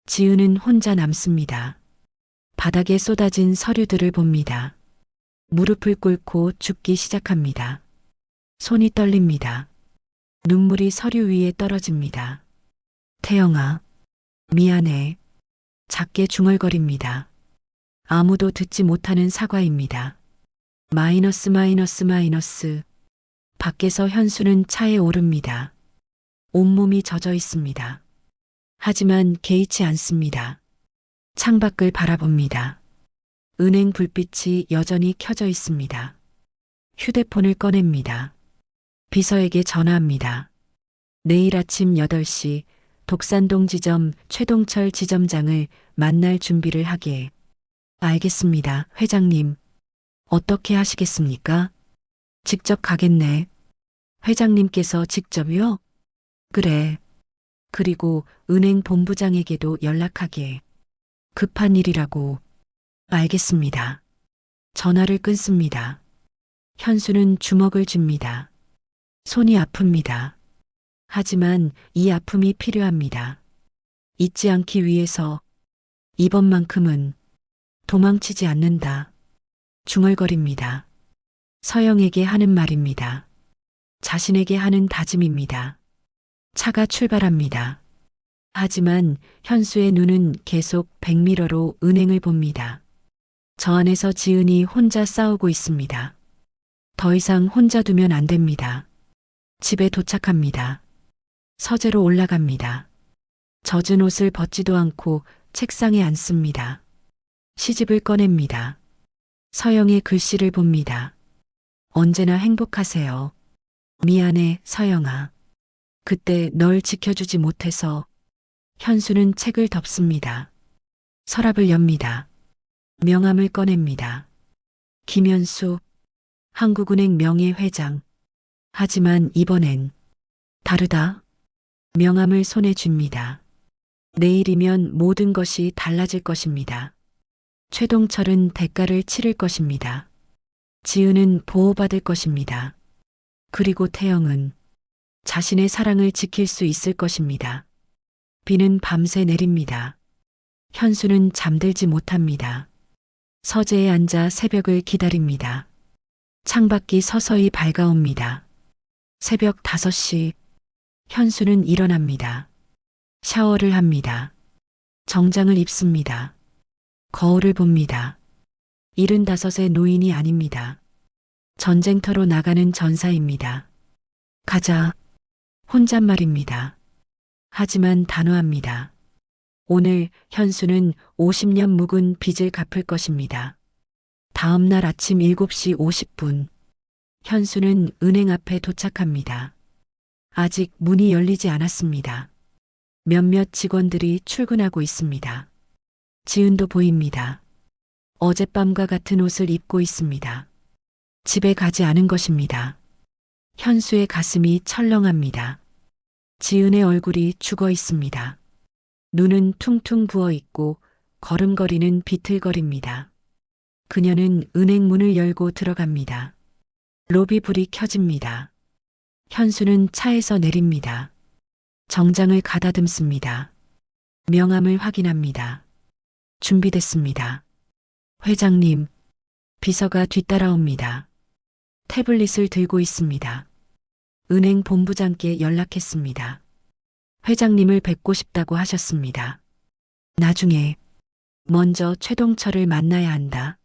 지은은 혼자 남습니다. 바닥에 쏟아진 서류들을 봅니다. 무릎을 꿇고 죽기 시작합니다. 손이 떨립니다. 눈물이 서류 위에 떨어집니다. 태영아, 미안해. 작게 중얼거립니다. 아무도 듣지 못하는 사과입니다. 마이너스. 밖에서 현수는 차에 오릅니다. 온몸이 젖어 있습니다. 하지만 개의치 않습니다. 창밖을 바라봅니다. 은행 불빛이 여전히 켜져 있습니다. 휴대폰을 꺼냅니다. 비서에게 전화합니다. 내일 아침 8시 독산동 지점 최동철 지점장을 만날 준비를 하게. 알겠습니다, 회장님. 어떻게 하시겠습니까? 직접 가겠네. 회장님께서 직접요? 그래. 그리고 은행 본부장에게도 연락하게. 급한 일이라고. 알겠습니다. 전화를 끊습니다. 현수는 주먹을 줍니다. 손이 아픕니다. 하지만 이 아픔이 필요합니다. 잊지 않기 위해서 이번만큼은 도망치지 않는다. 중얼거립니다. 서영에게 하는 말입니다. 자신에게 하는 다짐입니다. 차가 출발합니다. 하지만 현수의 눈은 계속 백미러로 은행을 봅니다. 저 안에서 지은이 혼자 싸우고 있습니다. 더 이상 혼자 두면 안 됩니다. 집에 도착합니다. 서재로 올라갑니다. 젖은 옷을 벗지도 않고 책상에 앉습니다. 시집을 꺼냅니다. 서영의 글씨를 봅니다. 언제나 행복하세요. 미안해, 서영아. 그때 널 지켜주지 못해서. 현수는 책을 덮습니다. 서랍을 엽니다. 명함을 꺼냅니다. 김현수, 한국은행 명예회장. 하지만 이번엔 다르다. 명함을 손에 쥡니다. 내일이면 모든 것이 달라질 것입니다. 최동철은 대가를 치를 것입니다. 지은은 보호받을 것입니다. 그리고 태영은 자신의 사랑을 지킬 수 있을 것입니다. 비는 밤새 내립니다. 현수는 잠들지 못합니다. 서재에 앉아 새벽을 기다립니다. 창밖이 서서히 밝아옵니다. 새벽 5시, 현수는 일어납니다. 샤워를 합니다. 정장을 입습니다. 거울을 봅니다. 75의 노인이 아닙니다. 전쟁터로 나가는 전사입니다. 가자. 혼잣말입니다. 하지만 단호합니다. 오늘 현수는 50년 묵은 빚을 갚을 것입니다. 다음 날 아침 7시 50분, 현수는 은행 앞에 도착합니다. 아직 문이 열리지 않았습니다. 몇몇 직원들이 출근하고 있습니다. 지은도 보입니다. 어젯밤과 같은 옷을 입고 있습니다. 집에 가지 않은 것입니다. 현수의 가슴이 철렁합니다. 지은의 얼굴이 죽어 있습니다. 눈은 퉁퉁 부어 있고 걸음걸이는 비틀거립니다. 그녀는 은행 문을 열고 들어갑니다. 로비 불이 켜집니다. 현수는 차에서 내립니다. 정장을 가다듬습니다. 명함을 확인합니다. 준비됐습니다. 회장님, 비서가 뒤따라옵니다. 태블릿을 들고 있습니다. 은행 본부장께 연락했습니다. 회장님을 뵙고 싶다고 하셨습니다. 나중에 먼저 최동철을 만나야 한다.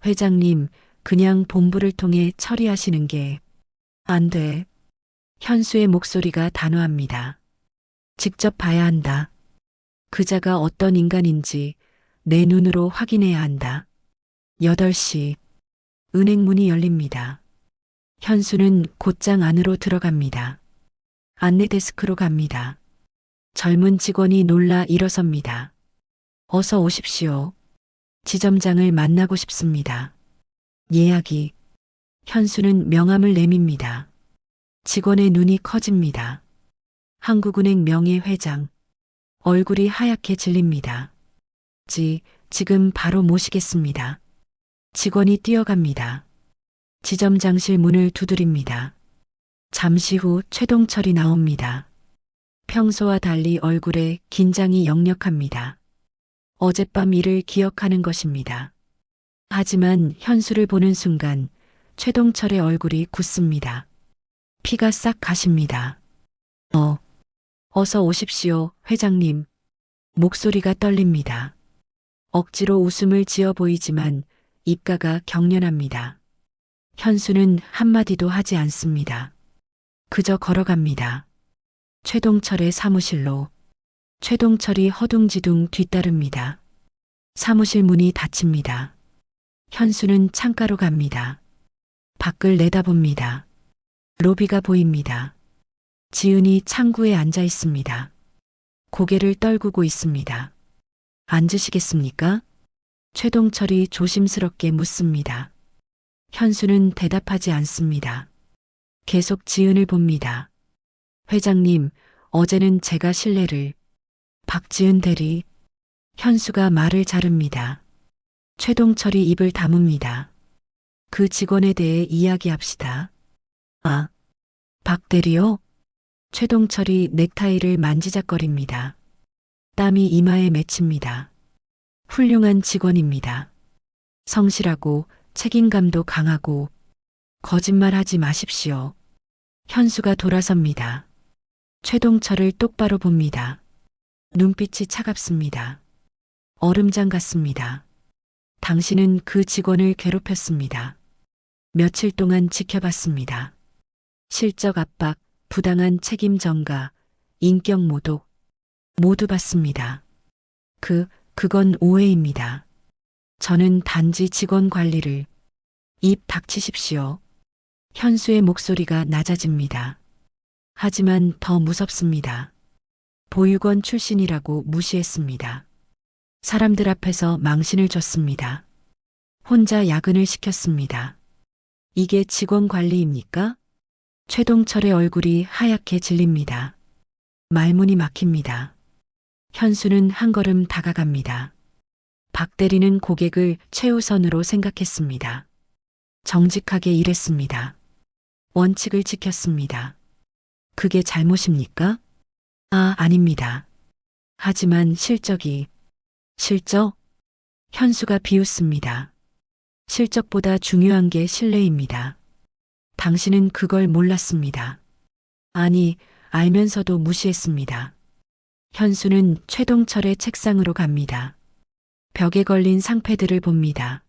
회장님, 그냥 본부를 통해 처리하시는 게 안 돼. 현수의 목소리가 단호합니다. 직접 봐야 한다. 그자가 어떤 인간인지 내 눈으로 확인해야 한다. 8시, 은행 문이 열립니다. 현수는 곧장 안으로 들어갑니다. 안내 데스크로 갑니다. 젊은 직원이 놀라 일어섭니다. 어서 오십시오. 지점장을 만나고 싶습니다. 예약이. 현수는 명함을 내밉니다. 직원의 눈이 커집니다. 한국은행 명예회장. 얼굴이 하얗게 질립니다. 지금 바로 모시겠습니다. 직원이 뛰어갑니다. 지점장실 문을 두드립니다. 잠시 후 최동철이 나옵니다. 평소와 달리 얼굴에 긴장이 역력합니다. 어젯밤 일을 기억하는 것입니다. 하지만 현수를 보는 순간 최동철의 얼굴이 굳습니다. 피가 싹 가십니다. 어서 오십시오, 회장님. 목소리가 떨립니다. 억지로 웃음을 지어 보이지만 입가가 경련합니다. 현수는 한마디도 하지 않습니다. 그저 걸어갑니다. 최동철의 사무실로. 최동철이 허둥지둥 뒤따릅니다. 사무실 문이 닫힙니다. 현수는 창가로 갑니다. 밖을 내다봅니다. 로비가 보입니다. 지은이 창구에 앉아 있습니다. 고개를 떨구고 있습니다. 앉으시겠습니까? 최동철이 조심스럽게 묻습니다. 현수는 대답하지 않습니다. 계속 지은을 봅니다. 회장님, 어제는 제가 실례를. 박지은 대리. 현수가 말을 자릅니다. 최동철이 입을 다뭅니다. 그 직원에 대해 이야기합시다. 박 대리요? 최동철이 넥타이를 만지작거립니다. 땀이 이마에 맺힙니다. 훌륭한 직원입니다. 성실하고 책임감도 강하고 거짓말하지 마십시오. 현수가 돌아섭니다. 최동철을 똑바로 봅니다. 눈빛이 차갑습니다. 얼음장 같습니다. 당신은 그 직원을 괴롭혔습니다. 며칠 동안 지켜봤습니다. 실적 압박, 부당한 책임 전가, 인격 모독 모두 받습니다. 그건 오해입니다. 저는 단지 직원 관리를. 입 닥치십시오. 현수의 목소리가 낮아집니다. 하지만 더 무섭습니다. 보육원 출신이라고 무시했습니다. 사람들 앞에서 망신을 줬습니다. 혼자 야근을 시켰습니다. 이게 직원 관리입니까? 최동철의 얼굴이 하얗게 질립니다. 말문이 막힙니다. 현수는 한 걸음 다가갑니다. 박 대리는 고객을 최우선으로 생각했습니다. 정직하게 일했습니다. 원칙을 지켰습니다. 그게 잘못입니까? 아닙니다. 하지만 실적? 현수가 비웃습니다. 실적보다 중요한 게 신뢰입니다. 당신은 그걸 몰랐습니다. 아니, 알면서도 무시했습니다. 현수는 최동철의 책상으로 갑니다. 벽에 걸린 상패들을 봅니다.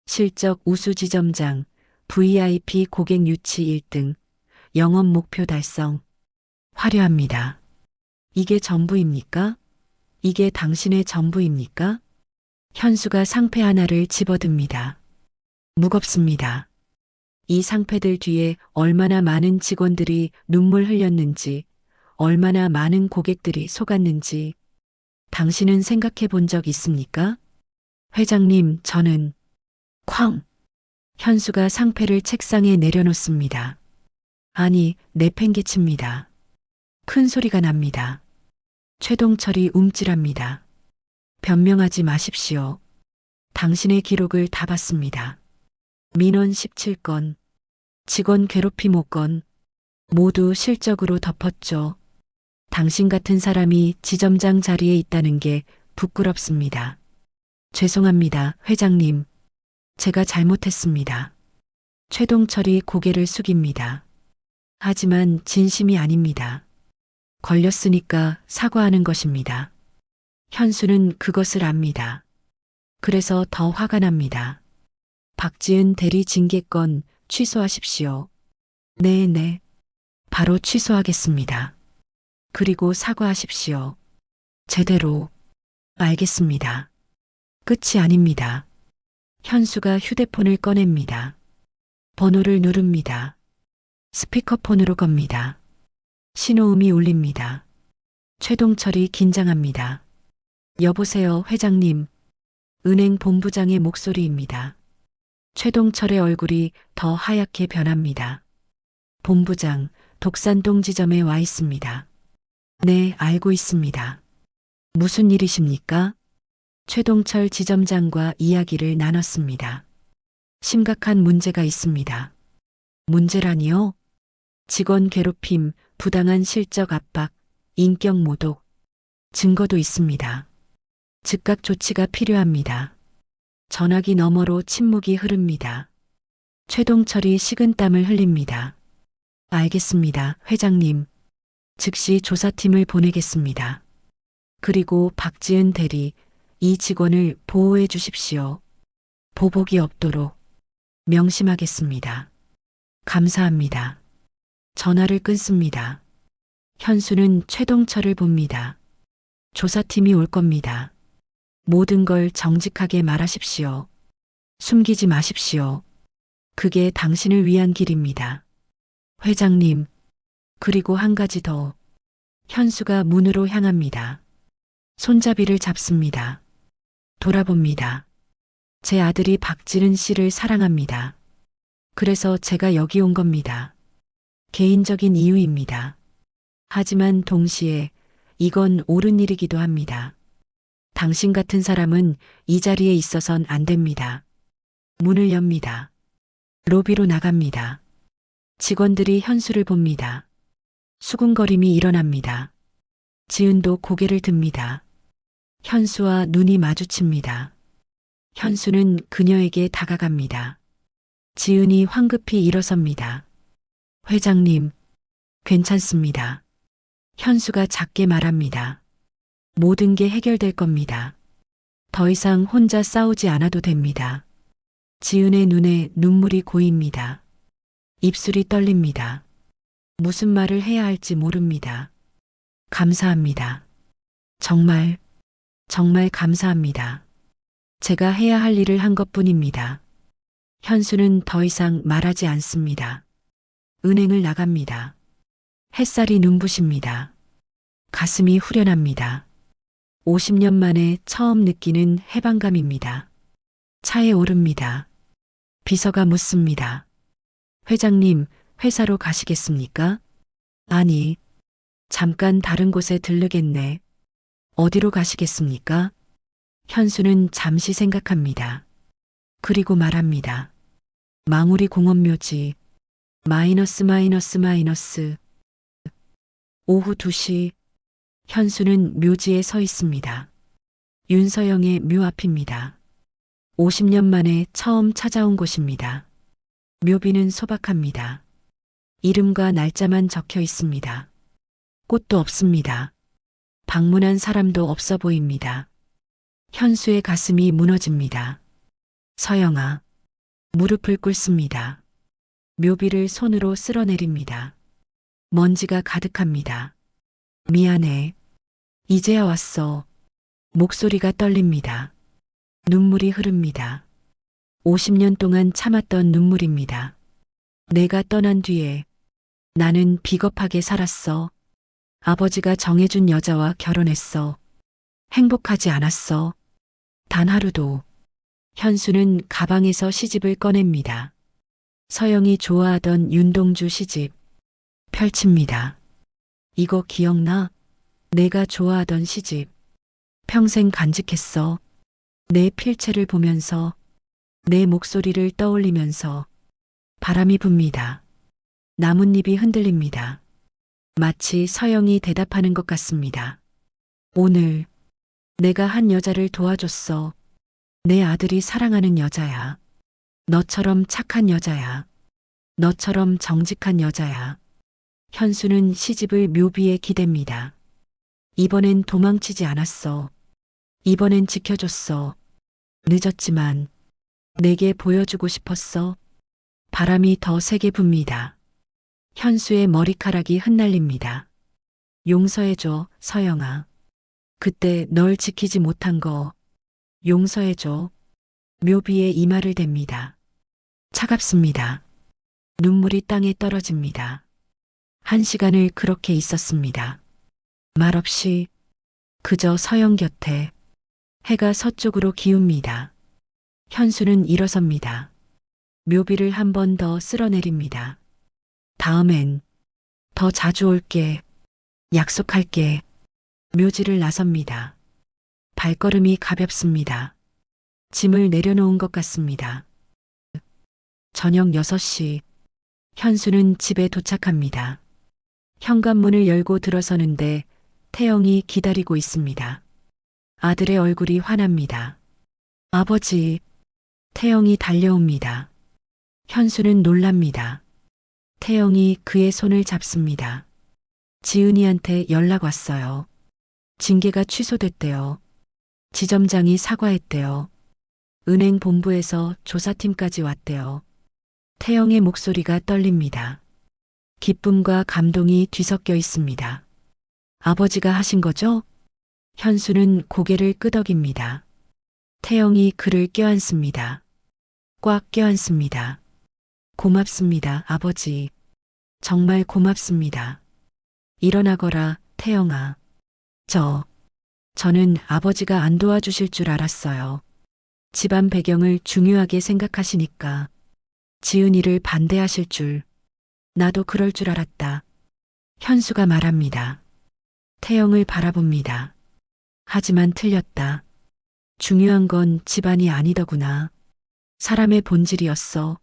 실적 우수 지점장, VIP 고객 유치 1등, 영업 목표 달성. 화려합니다. 이게 전부입니까? 이게 당신의 전부입니까? 현수가 상패 하나를 집어듭니다. 무겁습니다. 이 상패들 뒤에 얼마나 많은 직원들이 눈물 흘렸는지, 얼마나 많은 고객들이 속았는지, 당신은 생각해 본 적 있습니까? 회장님, 저는 쾅! 현수가 상패를 책상에 내려놓습니다. 아니, 내팽개칩니다. 큰 소리가 납니다. 최동철이 움찔합니다. 변명하지 마십시오. 당신의 기록을 다 봤습니다. 민원 17건, 직원 괴롭힘 5건, 모두 실적으로 덮었죠. 당신 같은 사람이 지점장 자리에 있다는 게 부끄럽습니다. 죄송합니다, 회장님. 제가 잘못했습니다. 최동철이 고개를 숙입니다. 하지만 진심이 아닙니다. 걸렸으니까 사과하는 것입니다. 현수는 그것을 압니다. 그래서 더 화가 납니다. 박지은 대리 징계건 취소하십시오. 네. 바로 취소하겠습니다. 그리고 사과하십시오. 제대로. 알겠습니다. 끝이 아닙니다. 현수가 휴대폰을 꺼냅니다. 번호를 누릅니다. 스피커폰으로 겁니다. 신호음이 울립니다. 최동철이 긴장합니다. 여보세요, 회장님. 은행 본부장의 목소리입니다. 최동철의 얼굴이 더 하얗게 변합니다. 본부장, 독산동 지점에 와 있습니다. 네, 알고 있습니다. 무슨 일이십니까? 최동철 지점장과 이야기를 나눴습니다. 심각한 문제가 있습니다. 문제라니요? 직원 괴롭힘, 부당한 실적 압박, 인격 모독, 증거도 있습니다. 즉각 조치가 필요합니다. 전화기 너머로 침묵이 흐릅니다. 최동철이 식은땀을 흘립니다. 알겠습니다, 회장님. 즉시 조사팀을 보내겠습니다. 그리고 박지은 대리, 이 직원을 보호해 주십시오. 보복이 없도록 명심하겠습니다. 감사합니다. 전화를 끊습니다. 현수는 최동철을 봅니다. 조사팀이 올 겁니다. 모든 걸 정직하게 말하십시오. 숨기지 마십시오. 그게 당신을 위한 길입니다. 회장님, 그리고 한 가지 더. 현수가 문으로 향합니다. 손잡이를 잡습니다. 돌아봅니다. 제 아들이 박지은 씨를 사랑합니다. 그래서 제가 여기 온 겁니다. 개인적인 이유입니다. 하지만 동시에 이건 옳은 일이기도 합니다. 당신 같은 사람은 이 자리에 있어선 안 됩니다. 문을 엽니다. 로비로 나갑니다. 직원들이 현수를 봅니다. 수군거림이 일어납니다. 지은도 고개를 듭니다. 현수와 눈이 마주칩니다. 현수는 그녀에게 다가갑니다. 지은이 황급히 일어섭니다. 회장님, 괜찮습니다. 현수가 작게 말합니다. 모든 게 해결될 겁니다. 더 이상 혼자 싸우지 않아도 됩니다. 지은의 눈에 눈물이 고입니다. 입술이 떨립니다. 무슨 말을 해야 할지 모릅니다. 감사합니다. 정말, 정말 감사합니다. 제가 해야 할 일을 한 것뿐입니다. 현수는 더 이상 말하지 않습니다. 은행을 나갑니다. 햇살이 눈부십니다. 가슴이 후련합니다. 50년 만에 처음 느끼는 해방감입니다. 차에 오릅니다. 비서가 묻습니다. 회장님, 회사로 가시겠습니까? 아니, 잠깐 다른 곳에 들르겠네. 어디로 가시겠습니까? 현수는 잠시 생각합니다. 그리고 말합니다. 망우리 공원묘지, 마이너스. 오후 2시, 현수는 묘지에 서 있습니다. 윤서영의 묘 앞입니다. 50년 만에 처음 찾아온 곳입니다. 묘비는 소박합니다. 이름과 날짜만 적혀 있습니다. 꽃도 없습니다. 방문한 사람도 없어 보입니다. 현수의 가슴이 무너집니다. 서영아, 무릎을 꿇습니다. 묘비를 손으로 쓸어내립니다. 먼지가 가득합니다. 미안해. 이제야 왔어. 목소리가 떨립니다. 눈물이 흐릅니다. 50년 동안 참았던 눈물입니다. 내가 떠난 뒤에 나는 비겁하게 살았어. 아버지가 정해준 여자와 결혼했어. 행복하지 않았어. 단 하루도. 현수는 가방에서 시집을 꺼냅니다. 서영이 좋아하던 윤동주 시집. 펼칩니다. 이거 기억나? 내가 좋아하던 시집. 평생 간직했어. 내 필체를 보면서, 내 목소리를 떠올리면서 바람이 붑니다. 나뭇잎이 흔들립니다. 마치 서영이 대답하는 것 같습니다. 오늘 내가 한 여자를 도와줬어. 내 아들이 사랑하는 여자야. 너처럼 착한 여자야. 너처럼 정직한 여자야. 현수는 시집을 묘비에 기댑니다. 이번엔 도망치지 않았어. 이번엔 지켜줬어. 늦었지만 내게 보여주고 싶었어. 바람이 더 세게 붑니다. 현수의 머리카락이 흩날립니다. 용서해줘, 서영아. 그때 널 지키지 못한 거 용서해줘. 묘비에 이마를 댑니다. 차갑습니다. 눈물이 땅에 떨어집니다. 1시간을 그렇게 있었습니다. 말없이 그저 서영 곁에. 해가 서쪽으로 기웁니다. 현수는 일어섭니다. 묘비를 한 번 더 쓸어내립니다. 다음엔 더 자주 올게. 약속할게. 묘지를 나섭니다. 발걸음이 가볍습니다. 짐을 내려놓은 것 같습니다. 저녁 6시, 현수는 집에 도착합니다. 현관문을 열고 들어서는데 태영이 기다리고 있습니다. 아들의 얼굴이 환합니다. 아버지, 태영이 달려옵니다. 현수는 놀랍니다. 태영이 그의 손을 잡습니다. 지은이한테 연락 왔어요. 징계가 취소됐대요. 지점장이 사과했대요. 은행 본부에서 조사팀까지 왔대요. 태영의 목소리가 떨립니다. 기쁨과 감동이 뒤섞여 있습니다. 아버지가 하신 거죠? 현수는 고개를 끄덕입니다. 태영이 그를 껴안습니다. 꽉 껴안습니다. 고맙습니다, 아버지. 정말 고맙습니다. 일어나거라, 태영아. 저는 아버지가 안 도와주실 줄 알았어요. 집안 배경을 중요하게 생각하시니까. 지은이를 반대하실 줄. 나도 그럴 줄 알았다. 현수가 말합니다. 태영을 바라봅니다. 하지만 틀렸다. 중요한 건 집안이 아니더구나. 사람의 본질이었어.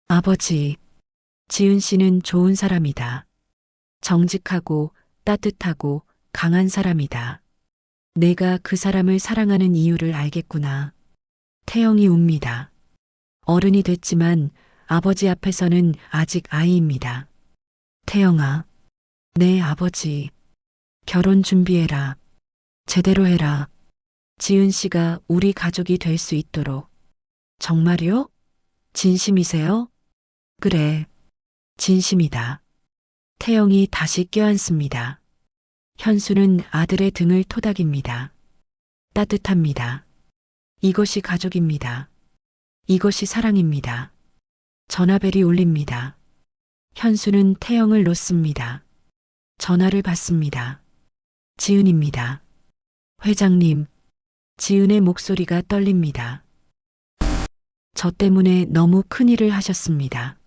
아버지, 지은 씨는 좋은 사람이다. 정직하고 따뜻하고 강한 사람이다. 내가 그 사람을 사랑하는 이유를 알겠구나. 태영이 웁니다. 어른이 됐지만 아버지 앞에서는 아직 아이입니다. 태영아, 내 아버지, 결혼 준비해라. 제대로 해라. 지은 씨가 우리 가족이 될 수 있도록. 정말요? 진심이세요? 그래, 진심이다. 태영이 다시 껴안습니다. 현수는 아들의 등을 토닥입니다. 따뜻합니다. 이것이 가족입니다. 이것이 사랑입니다. 전화벨이 울립니다. 현수는 태영을 놓습니다. 전화를 받습니다. 지은입니다. 회장님, 지은의 목소리가 떨립니다. 저 때문에 너무 큰일을 하셨습니다.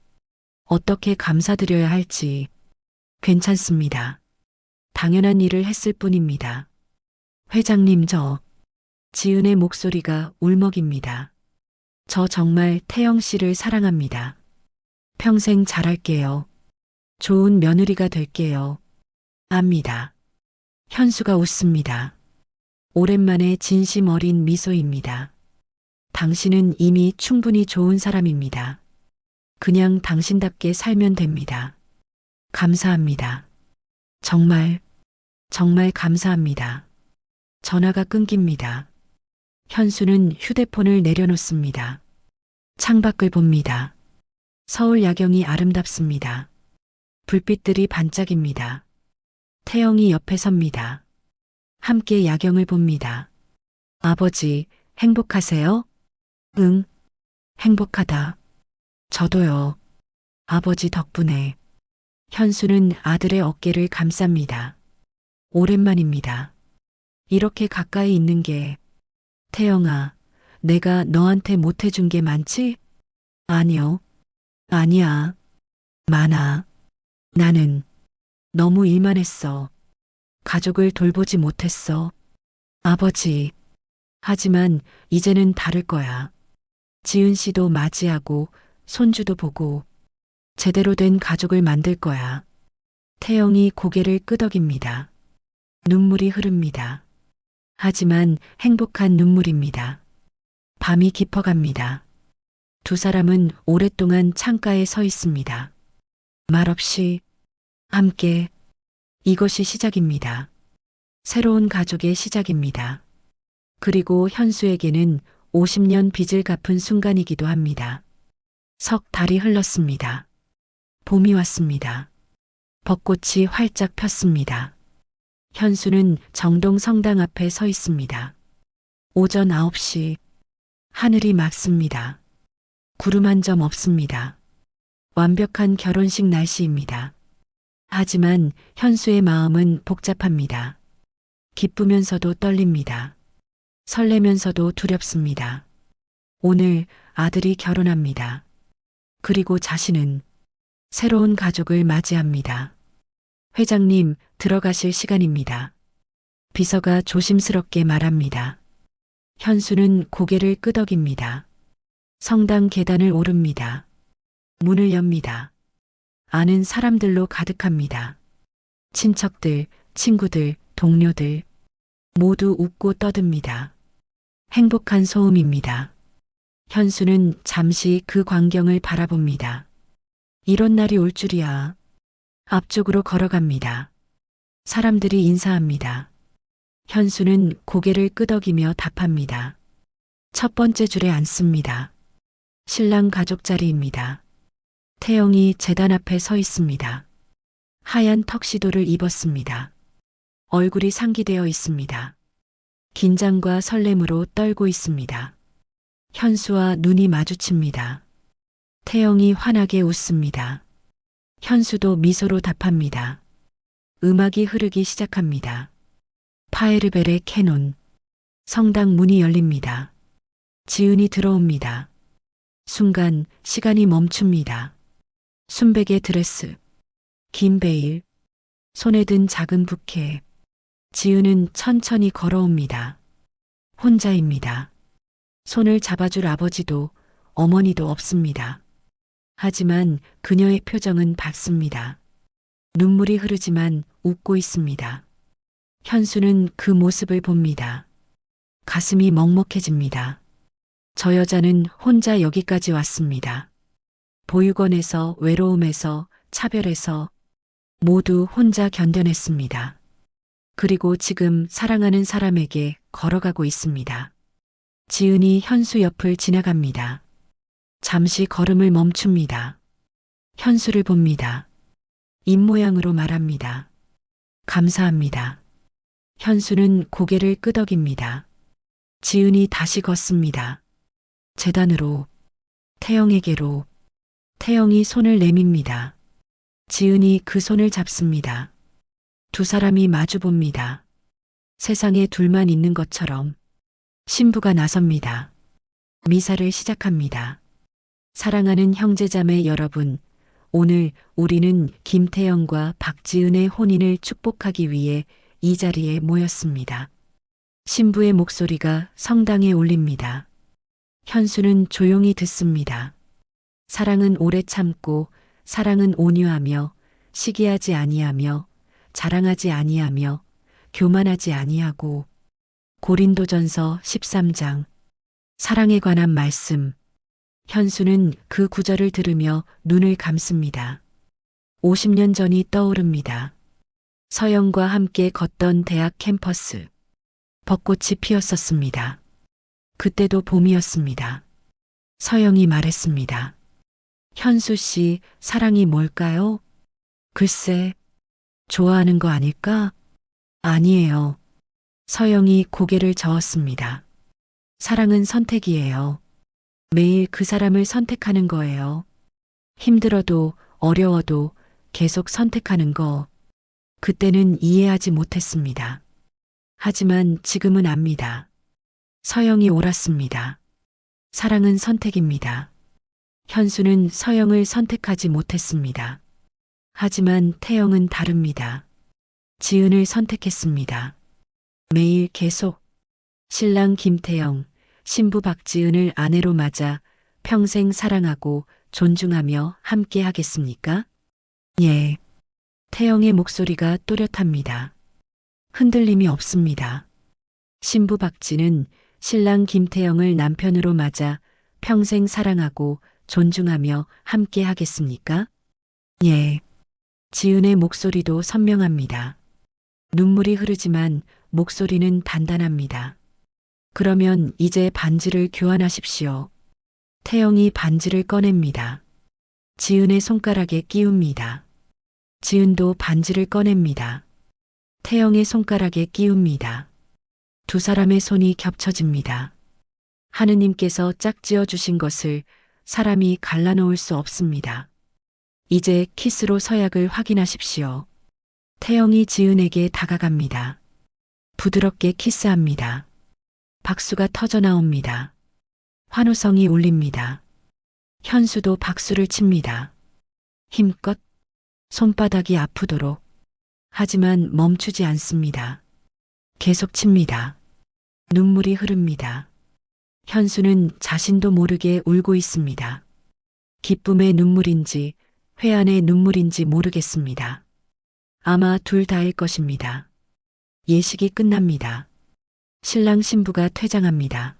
어떻게 감사드려야 할지. 괜찮습니다. 당연한 일을 했을 뿐입니다. 회장님, 지은의 목소리가 울먹입니다. 저 정말 태영 씨를 사랑합니다. 평생 잘할게요. 좋은 며느리가 될게요. 압니다. 현수가 웃습니다. 오랜만에 진심 어린 미소입니다. 당신은 이미 충분히 좋은 사람입니다. 그냥 당신답게 살면 됩니다. 감사합니다. 정말, 정말 감사합니다. 전화가 끊깁니다. 현수는 휴대폰을 내려놓습니다. 창밖을 봅니다. 서울 야경이 아름답습니다. 불빛들이 반짝입니다. 태영이 옆에 섭니다. 함께 야경을 봅니다. 아버지, 행복하세요? 응, 행복하다. 저도요. 아버지 덕분에. 현수는 아들의 어깨를 감쌉니다. 오랜만입니다. 이렇게 가까이 있는 게. 태영아, 내가 너한테 못해준 게 많지? 아니요. 아니야. 많아. 나는 너무 일만 했어. 가족을 돌보지 못했어. 아버지. 하지만 이제는 다를 거야. 지은 씨도 맞이하고 손주도 보고 제대로 된 가족을 만들 거야. 태영이 고개를 끄덕입니다. 눈물이 흐릅니다. 하지만 행복한 눈물입니다. 밤이 깊어갑니다. 두 사람은 오랫동안 창가에 서 있습니다. 말없이 함께. 이것이 시작입니다. 새로운 가족의 시작입니다. 그리고 현수에게는 50년 빚을 갚은 순간이기도 합니다. 석 달이 흘렀습니다. 봄이 왔습니다. 벚꽃이 활짝 폈습니다. 현수는 정동 성당 앞에 서 있습니다. 오전 9시. 하늘이 맑습니다. 구름 한 점 없습니다. 완벽한 결혼식 날씨입니다. 하지만 현수의 마음은 복잡합니다. 기쁘면서도 떨립니다. 설레면서도 두렵습니다. 오늘 아들이 결혼합니다. 그리고 자신은 새로운 가족을 맞이합니다. 회장님, 들어가실 시간입니다. 비서가 조심스럽게 말합니다. 현수는 고개를 끄덕입니다. 성당 계단을 오릅니다. 문을 엽니다. 아는 사람들로 가득합니다. 친척들, 친구들, 동료들 모두 웃고 떠듭니다. 행복한 소음입니다. 현수는 잠시 그 광경을 바라봅니다. 이런 날이 올 줄이야. 앞쪽으로 걸어갑니다. 사람들이 인사합니다. 현수는 고개를 끄덕이며 답합니다. 첫 번째 줄에 앉습니다. 신랑 가족 자리입니다. 태영이 제단 앞에 서 있습니다. 하얀 턱시도를 입었습니다. 얼굴이 상기되어 있습니다. 긴장과 설렘으로 떨고 있습니다. 현수와 눈이 마주칩니다. 태영이 환하게 웃습니다. 현수도 미소로 답합니다. 음악이 흐르기 시작합니다. 파에르벨의 캐논. 성당 문이 열립니다. 지은이 들어옵니다. 순간 시간이 멈춥니다. 순백의 드레스, 긴 베일, 손에 든 작은 부케. 지은은 천천히 걸어옵니다. 혼자입니다. 손을 잡아줄 아버지도 어머니도 없습니다. 하지만 그녀의 표정은 밝습니다. 눈물이 흐르지만 웃고 있습니다. 현수는 그 모습을 봅니다. 가슴이 먹먹해집니다. 저 여자는 혼자 여기까지 왔습니다. 보육원에서, 외로움에서, 차별에서 모두 혼자 견뎌냈습니다. 그리고 지금 사랑하는 사람에게 걸어가고 있습니다. 지은이 현수 옆을 지나갑니다. 잠시 걸음을 멈춥니다. 현수를 봅니다. 입모양으로 말합니다. 감사합니다. 현수는 고개를 끄덕입니다. 지은이 다시 걷습니다. 재단으로, 태영에게로. 태영이 손을 내밉니다. 지은이 그 손을 잡습니다. 두 사람이 마주 봅니다. 세상에 둘만 있는 것처럼 신부가 나섭니다. 미사를 시작합니다. 사랑하는 형제자매 여러분, 오늘 우리는 김태영과 박지은의 혼인을 축복하기 위해 이 자리에 모였습니다. 신부의 목소리가 성당에 울립니다. 현수는 조용히 듣습니다. 사랑은 오래 참고, 사랑은 온유하며, 시기하지 아니하며, 자랑하지 아니하며, 교만하지 아니하고. 고린도전서 13장. 사랑에 관한 말씀. 현수는 그 구절을 들으며 눈을 감습니다. 50년 전이 떠오릅니다. 서영과 함께 걷던 대학 캠퍼스. 벚꽃이 피었었습니다. 그때도 봄이었습니다. 서영이 말했습니다. 현수 씨, 사랑이 뭘까요? 글쎄, 좋아하는 거 아닐까? 아니에요. 서영이 고개를 저었습니다. 사랑은 선택이에요. 매일 그 사람을 선택하는 거예요. 힘들어도 어려워도 계속 선택하는 거. 그때는 이해하지 못했습니다. 하지만 지금은 압니다. 서영이 옳았습니다. 사랑은 선택입니다. 현수는 서영을 선택하지 못했습니다. 하지만 태영은 다릅니다. 지은을 선택했습니다. 매일 계속. 신랑 김태영, 신부 박지은을 아내로 맞아 평생 사랑하고 존중하며 함께 하겠습니까? 예. 태영의 목소리가 또렷합니다. 흔들림이 없습니다. 신부 박지는 신랑 김태영을 남편으로 맞아 평생 사랑하고 존중하며 함께 하겠습니까? 예. 지은의 목소리도 선명합니다. 눈물이 흐르지만 목소리는 단단합니다. 그러면 이제 반지를 교환하십시오. 태영이 반지를 꺼냅니다. 지은의 손가락에 끼웁니다. 지은도 반지를 꺼냅니다. 태영의 손가락에 끼웁니다. 두 사람의 손이 겹쳐집니다. 하느님께서 짝지어 주신 것을 사람이 갈라놓을 수 없습니다. 이제 키스로 서약을 확인하십시오. 태영이 지은에게 다가갑니다. 부드럽게 키스합니다. 박수가 터져 나옵니다. 환호성이 울립니다. 현수도 박수를 칩니다. 힘껏, 손바닥이 아프도록. 하지만 멈추지 않습니다. 계속 칩니다. 눈물이 흐릅니다. 현수는 자신도 모르게 울고 있습니다. 기쁨의 눈물인지 회한의 눈물인지 모르겠습니다. 아마 둘 다일 것입니다. 예식이 끝납니다. 신랑 신부가 퇴장합니다.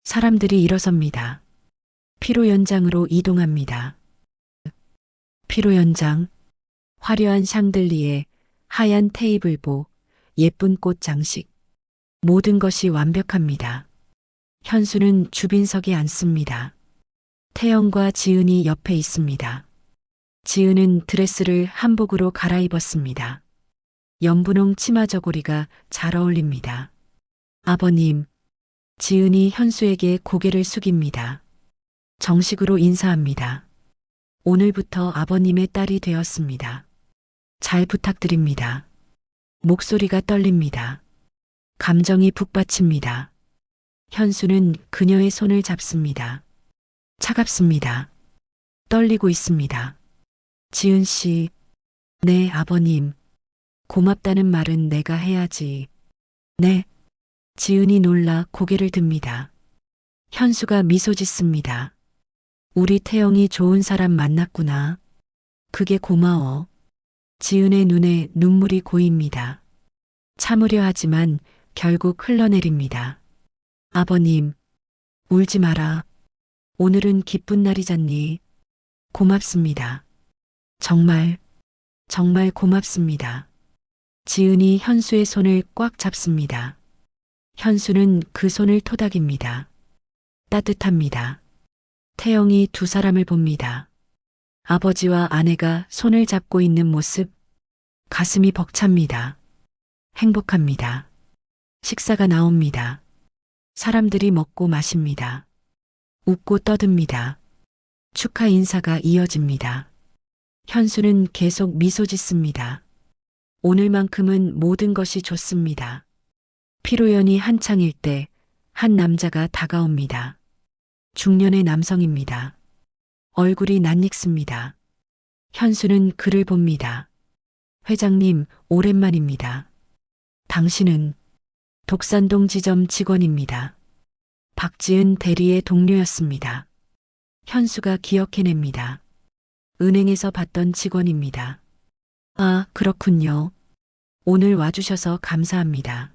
사람들이 일어섭니다. 피로 연장으로 이동합니다. 피로 연장, 화려한 샹들리에, 하얀 테이블보, 예쁜 꽃 장식. 모든 것이 완벽합니다. 현수는 주빈석에 앉습니다. 태영과 지은이 옆에 있습니다. 지은은 드레스를 한복으로 갈아입었습니다. 연분홍 치마 저고리가 잘 어울립니다. 아버님. 지은이 현수에게 고개를 숙입니다. 정식으로 인사합니다. 오늘부터 아버님의 딸이 되었습니다. 잘 부탁드립니다. 목소리가 떨립니다. 감정이 북받칩니다. 현수는 그녀의 손을 잡습니다. 차갑습니다. 떨리고 있습니다. 지은 씨, 네, 아버님. 고맙다는 말은 내가 해야지. 네. 지은이 놀라 고개를 듭니다. 현수가 미소 짓습니다. 우리 태영이 좋은 사람 만났구나. 그게 고마워. 지은의 눈에 눈물이 고입니다. 참으려 하지만 결국 흘러내립니다. 아버님, 울지 마라. 오늘은 기쁜 날이잖니. 고맙습니다. 정말, 정말 고맙습니다. 지은이 현수의 손을 꽉 잡습니다. 현수는 그 손을 토닥입니다. 따뜻합니다. 태영이 두 사람을 봅니다. 아버지와 아내가 손을 잡고 있는 모습, 가슴이 벅찹니다. 행복합니다. 식사가 나옵니다. 사람들이 먹고 마십니다. 웃고 떠듭니다. 축하 인사가 이어집니다. 현수는 계속 미소 짓습니다. 오늘만큼은 모든 것이 좋습니다. 피로연이 한창일 때 한 남자가 다가옵니다. 중년의 남성입니다. 얼굴이 낯익습니다. 현수는 그를 봅니다. 회장님, 오랜만입니다. 당신은 독산동 지점 직원입니다. 박지은 대리의 동료였습니다. 현수가 기억해냅니다. 은행에서 봤던 직원입니다. 아, 그렇군요. 오늘 와주셔서 감사합니다.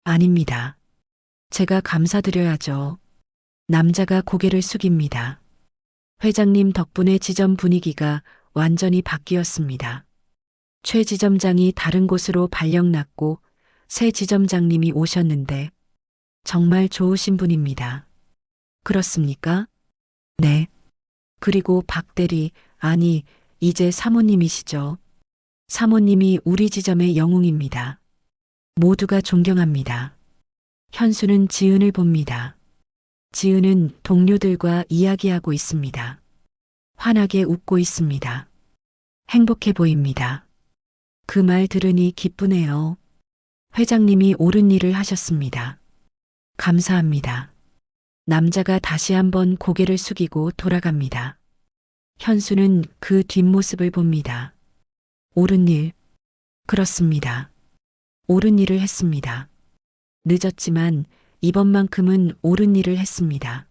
아닙니다. 제가 감사드려야죠. 남자가 고개를 숙입니다. 회장님 덕분에 지점 분위기가 완전히 바뀌었습니다. 최 지점장이 다른 곳으로 발령났고 새 지점장님이 오셨는데 정말 좋으신 분입니다. 그렇습니까? 네. 그리고 박 대리, 아니, 이제 사모님이시죠. 사모님이 우리 지점의 영웅입니다. 모두가 존경합니다. 현수는 지은을 봅니다. 지은은 동료들과 이야기하고 있습니다. 환하게 웃고 있습니다. 행복해 보입니다. 그 말 들으니 기쁘네요. 회장님이 옳은 일을 하셨습니다. 감사합니다. 남자가 다시 한번 고개를 숙이고 돌아갑니다. 현수는 그 뒷모습을 봅니다. 옳은 일. 그렇습니다. 옳은 일을 했습니다. 늦었지만 이번만큼은 옳은 일을 했습니다.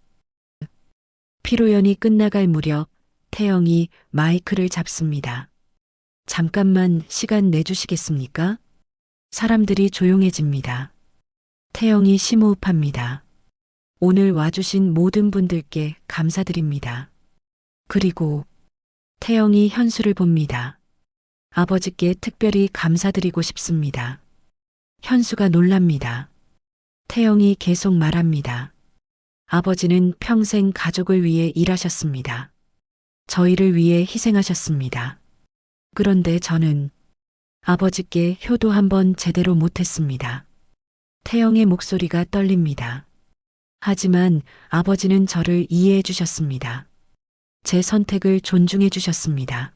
피로연이 끝나갈 무렵 태영이 마이크를 잡습니다. 잠깐만 시간 내주시겠습니까? 사람들이 조용해집니다. 태영이 심호흡합니다. 오늘 와주신 모든 분들께 감사드립니다. 그리고 태영이 현수를 봅니다. 아버지께 특별히 감사드리고 싶습니다. 현수가 놀랍니다. 태영이 계속 말합니다. 아버지는 평생 가족을 위해 일하셨습니다. 저희를 위해 희생하셨습니다. 그런데 저는 아버지께 효도 한번 제대로 못했습니다. 태영의 목소리가 떨립니다. 하지만 아버지는 저를 이해해 주셨습니다. 제 선택을 존중해 주셨습니다.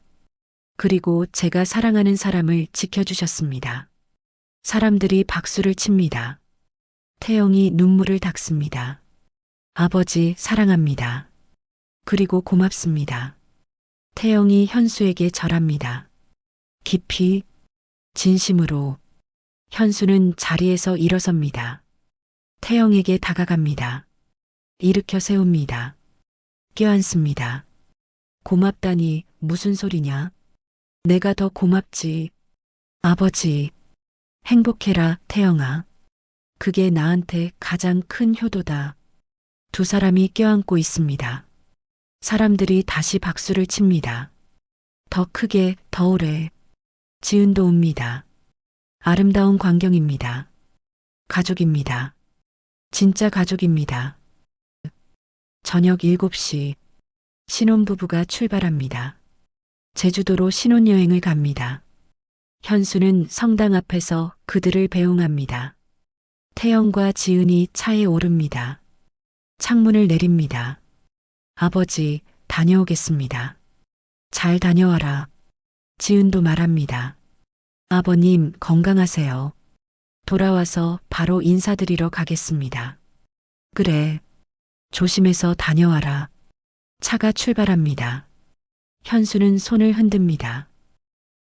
그리고 제가 사랑하는 사람을 지켜주셨습니다. 사람들이 박수를 칩니다. 태영이 눈물을 닦습니다. 아버지 사랑합니다. 그리고 고맙습니다. 태영이 현수에게 절합니다. 깊이, 진심으로. 현수는 자리에서 일어섭니다. 태영에게 다가갑니다. 일으켜 세웁니다. 껴안습니다. 고맙다니 무슨 소리냐? 내가 더 고맙지. 아버지, 행복해라, 태영아. 그게 나한테 가장 큰 효도다. 두 사람이 껴안고 있습니다. 사람들이 다시 박수를 칩니다. 더 크게, 더 오래. 지은도 웁니다. 아름다운 광경입니다. 가족입니다. 진짜 가족입니다. 저녁 7시 신혼부부가 출발합니다. 제주도로 신혼여행을 갑니다. 현수는 성당 앞에서 그들을 배웅합니다. 태영과 지은이 차에 오릅니다. 창문을 내립니다. 아버지, 다녀오겠습니다. 잘 다녀와라. 지은도 말합니다. 아버님, 건강하세요. 돌아와서 바로 인사드리러 가겠습니다. 그래. 조심해서 다녀와라. 차가 출발합니다. 현수는 손을 흔듭니다.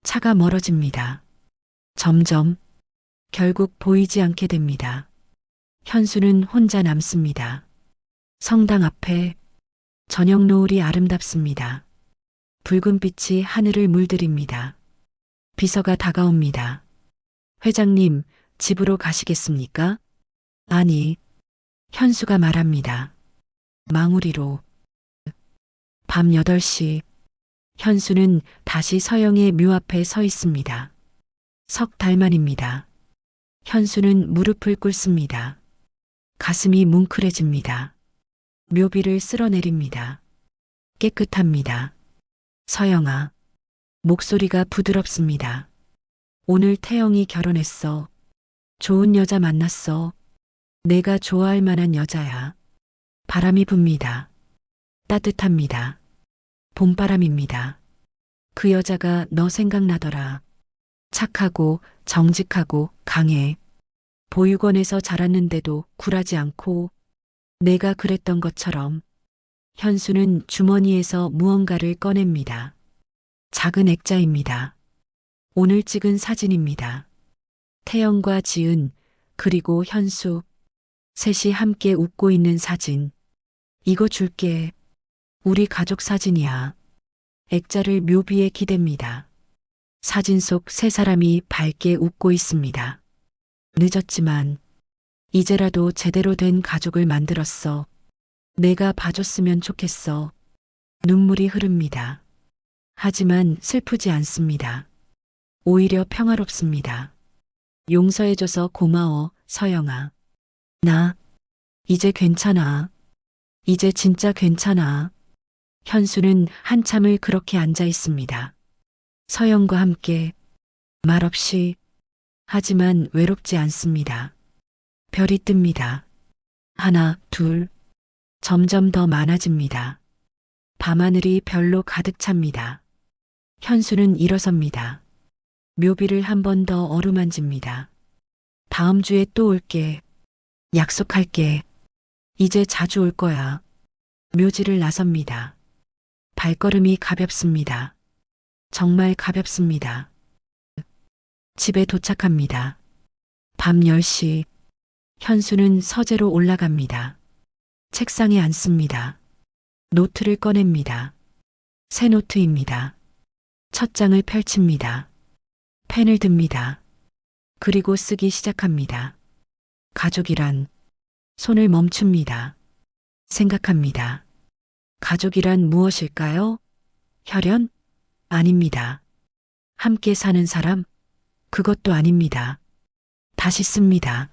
차가 멀어집니다. 점점, 결국 보이지 않게 됩니다. 현수는 혼자 남습니다. 성당 앞에 저녁 노을이 아름답습니다. 붉은 빛이 하늘을 물들입니다. 비서가 다가옵니다. 회장님, 집으로 가시겠습니까? 아니, 현수가 말합니다. 망우리로. 밤 8시, 현수는 다시 서영의 묘 앞에 서 있습니다. 석 달 만입니다. 현수는 무릎을 꿇습니다. 가슴이 뭉클해집니다. 묘비를 쓸어내립니다. 깨끗합니다. 서영아. 목소리가 부드럽습니다. 오늘 태영이 결혼했어. 좋은 여자 만났어. 내가 좋아할 만한 여자야. 바람이 붑니다. 따뜻합니다. 봄바람입니다. 그 여자가 너 생각나더라. 착하고 정직하고 강해. 보육원에서 자랐는데도 굴하지 않고 내가 그랬던 것처럼. 현수는 주머니에서 무언가를 꺼냅니다. 작은 액자입니다. 오늘 찍은 사진입니다. 태영과 지은 그리고 현수 셋이 함께 웃고 있는 사진. 이거 줄게. 우리 가족 사진이야. 액자를 묘비에 기댑니다. 사진 속 세 사람이 밝게 웃고 있습니다. 늦었지만 이제라도 제대로 된 가족을 만들었어. 내가 봐줬으면 좋겠어. 눈물이 흐릅니다. 하지만 슬프지 않습니다. 오히려 평화롭습니다. 용서해줘서 고마워, 서영아. 나 이제 괜찮아. 이제 진짜 괜찮아. 현수는 한참을 그렇게 앉아 있습니다. 서영과 함께 말없이. 하지만 외롭지 않습니다. 별이 뜹니다. 하나, 둘. 점점 더 많아집니다. 밤하늘이 별로 가득 찹니다. 현수는 일어섭니다. 묘비를 한 번 더 어루만집니다. 다음 주에 또 올게. 약속할게. 이제 자주 올 거야. 묘지를 나섭니다. 발걸음이 가볍습니다. 정말 가볍습니다. 집에 도착합니다. 밤 10시. 현수는 서재로 올라갑니다. 책상에 앉습니다. 노트를 꺼냅니다. 새 노트입니다. 첫 장을 펼칩니다. 펜을 듭니다. 그리고 쓰기 시작합니다. 가족이란. 손을 멈춥니다. 생각합니다. 가족이란 무엇일까요? 혈연? 아닙니다. 함께 사는 사람? 그것도 아닙니다. 다시 씁니다.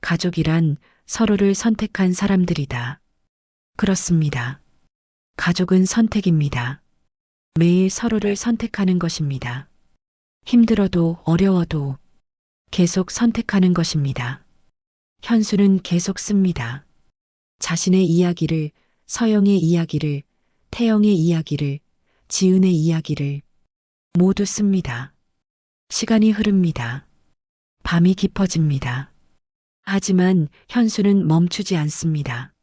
가족이란 서로를 선택한 사람들이다. 그렇습니다. 가족은 선택입니다. 매일 서로를 선택하는 것입니다. 힘들어도 어려워도 계속 선택하는 것입니다. 현수는 계속 씁니다. 자신의 이야기를, 서영의 이야기를, 태영의 이야기를, 지은의 이야기를 모두 씁니다. 시간이 흐릅니다. 밤이 깊어집니다. 하지만 현수는 멈추지 않습니다.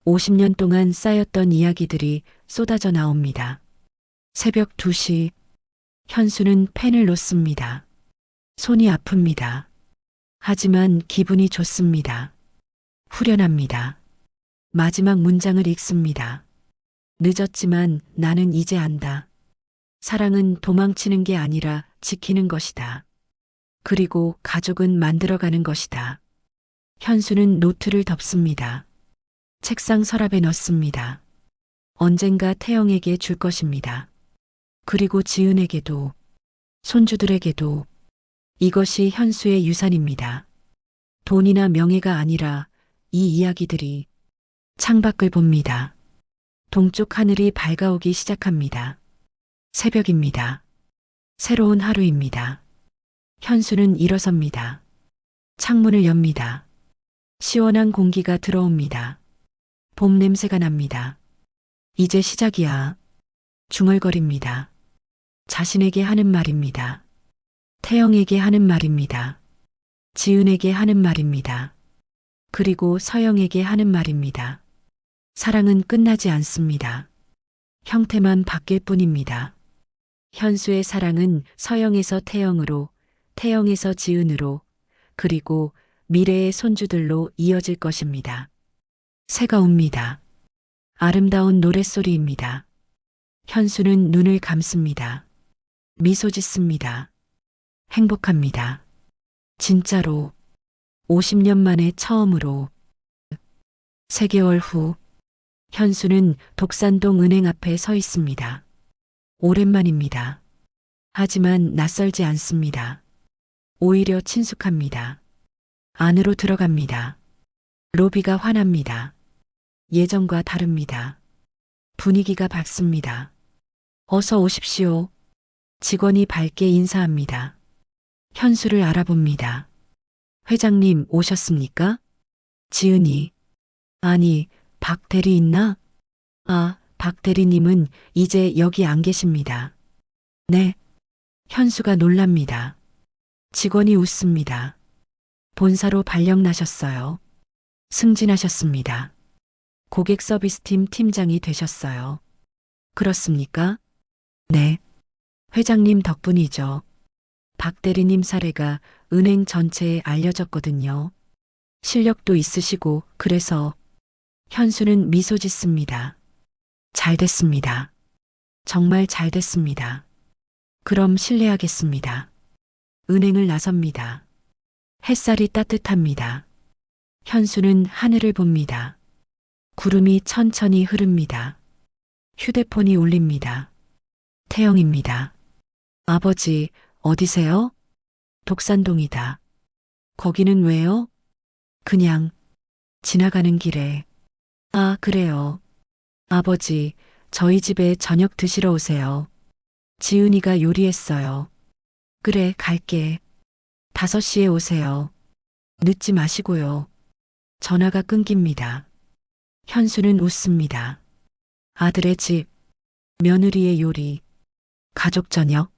50년 동안 쌓였던 이야기들이 쏟아져 나옵니다. 새벽 2시, 현수는 펜을 놓습니다. 손이 아픕니다. 하지만 기분이 좋습니다. 후련합니다. 마지막 문장을 읽습니다. 늦었지만 나는 이제 안다. 사랑은 도망치는 게 아니라 지키는 것이다. 그리고 가족은 만들어가는 것이다. 현수는 노트를 덮습니다. 책상 서랍에 넣습니다. 언젠가 태영에게 줄 것입니다. 그리고 지은에게도, 손주들에게도. 이것이 현수의 유산입니다. 돈이나 명예가 아니라 이 이야기들이. 창밖을 봅니다. 동쪽 하늘이 밝아오기 시작합니다. 새벽입니다. 새로운 하루입니다. 현수는 일어섭니다. 창문을 엽니다. 시원한 공기가 들어옵니다. 봄 냄새가 납니다. 이제 시작이야. 중얼거립니다. 자신에게 하는 말입니다. 태영에게 하는 말입니다. 지은에게 하는 말입니다. 그리고 서영에게 하는 말입니다. 사랑은 끝나지 않습니다. 형태만 바뀔 뿐입니다. 현수의 사랑은 서영에서 태영으로, 태영에서 지은으로, 그리고 미래의 손주들로 이어질 것입니다. 새가 옵니다. 아름다운 노랫소리입니다. 현수는 눈을 감습니다. 미소 짓습니다. 행복합니다. 진짜로 50년 만에 처음으로. 3개월 후 현수는 독산동 은행 앞에 서 있습니다. 오랜만입니다. 하지만 낯설지 않습니다. 오히려 친숙합니다. 안으로 들어갑니다. 로비가 환합니다. 예전과 다릅니다. 분위기가 밝습니다. 어서 오십시오. 직원이 밝게 인사합니다. 현수를 알아봅니다. 회장님 오셨습니까? 지은이. 아니, 박 대리 있나? 아, 박 대리님은 이제 여기 안 계십니다. 네. 현수가 놀랍니다. 직원이 웃습니다. 본사로 발령 나셨어요. 승진하셨습니다. 고객 서비스팀 팀장이 되셨어요. 그렇습니까? 네. 회장님 덕분이죠. 박 대리님 사례가 은행 전체에 알려졌거든요. 실력도 있으시고 그래서. 현수는 미소 짓습니다. 잘 됐습니다. 정말 잘 됐습니다. 그럼 실례하겠습니다. 은행을 나섭니다. 햇살이 따뜻합니다. 현수는 하늘을 봅니다. 구름이 천천히 흐릅니다. 휴대폰이 울립니다. 태영입니다. 아버지, 어디세요? 독산동이다. 거기는 왜요? 그냥 지나가는 길에. 아, 그래요. 아버지, 저희 집에 저녁 드시러 오세요. 지은이가 요리했어요. 그래, 갈게. 5시에 오세요. 늦지 마시고요. 전화가 끊깁니다. 현수는 웃습니다. 아들의 집, 며느리의 요리, 가족 저녁.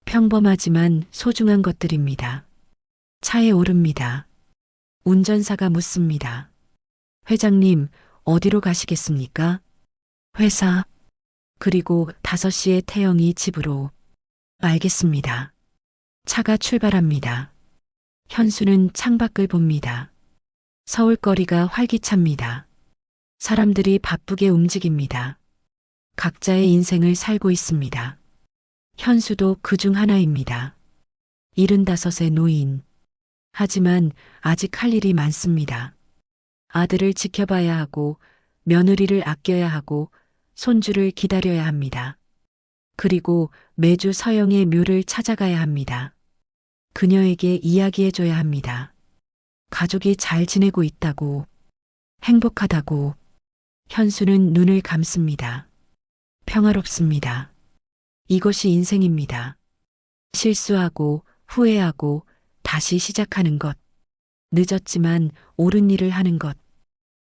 평범하지만 소중한 것들입니다. 차에 오릅니다. 운전사가 묻습니다. 회장님, 어디로 가시겠습니까? 회사. 그리고 5시에 태영이 집으로. 알겠습니다. 차가 출발합니다. 현수는 창밖을 봅니다. 서울거리가 활기찹니다. 사람들이 바쁘게 움직입니다. 각자의 인생을 살고 있습니다. 현수도 그 중 하나입니다. 75의 노인. 하지만 아직 할 일이 많습니다. 아들을 지켜봐야 하고, 며느리를 아껴야 하고, 손주를 기다려야 합니다. 그리고 매주 서영의 묘를 찾아가야 합니다. 그녀에게 이야기해줘야 합니다. 가족이 잘 지내고 있다고, 행복하다고. 현수는 눈을 감습니다. 평화롭습니다. 이것이 인생입니다. 실수하고, 후회하고, 다시 시작하는 것. 늦었지만 옳은 일을 하는 것.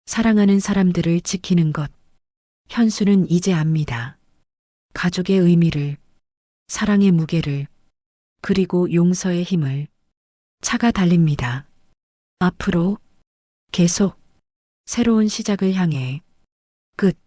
사랑하는 사람들을 지키는 것. 현수는 이제 압니다. 가족의 의미를, 사랑의 무게를, 그리고 용서의 힘을. 차가 달립니다. 앞으로, 계속, 새로운 시작을 향해. 끝.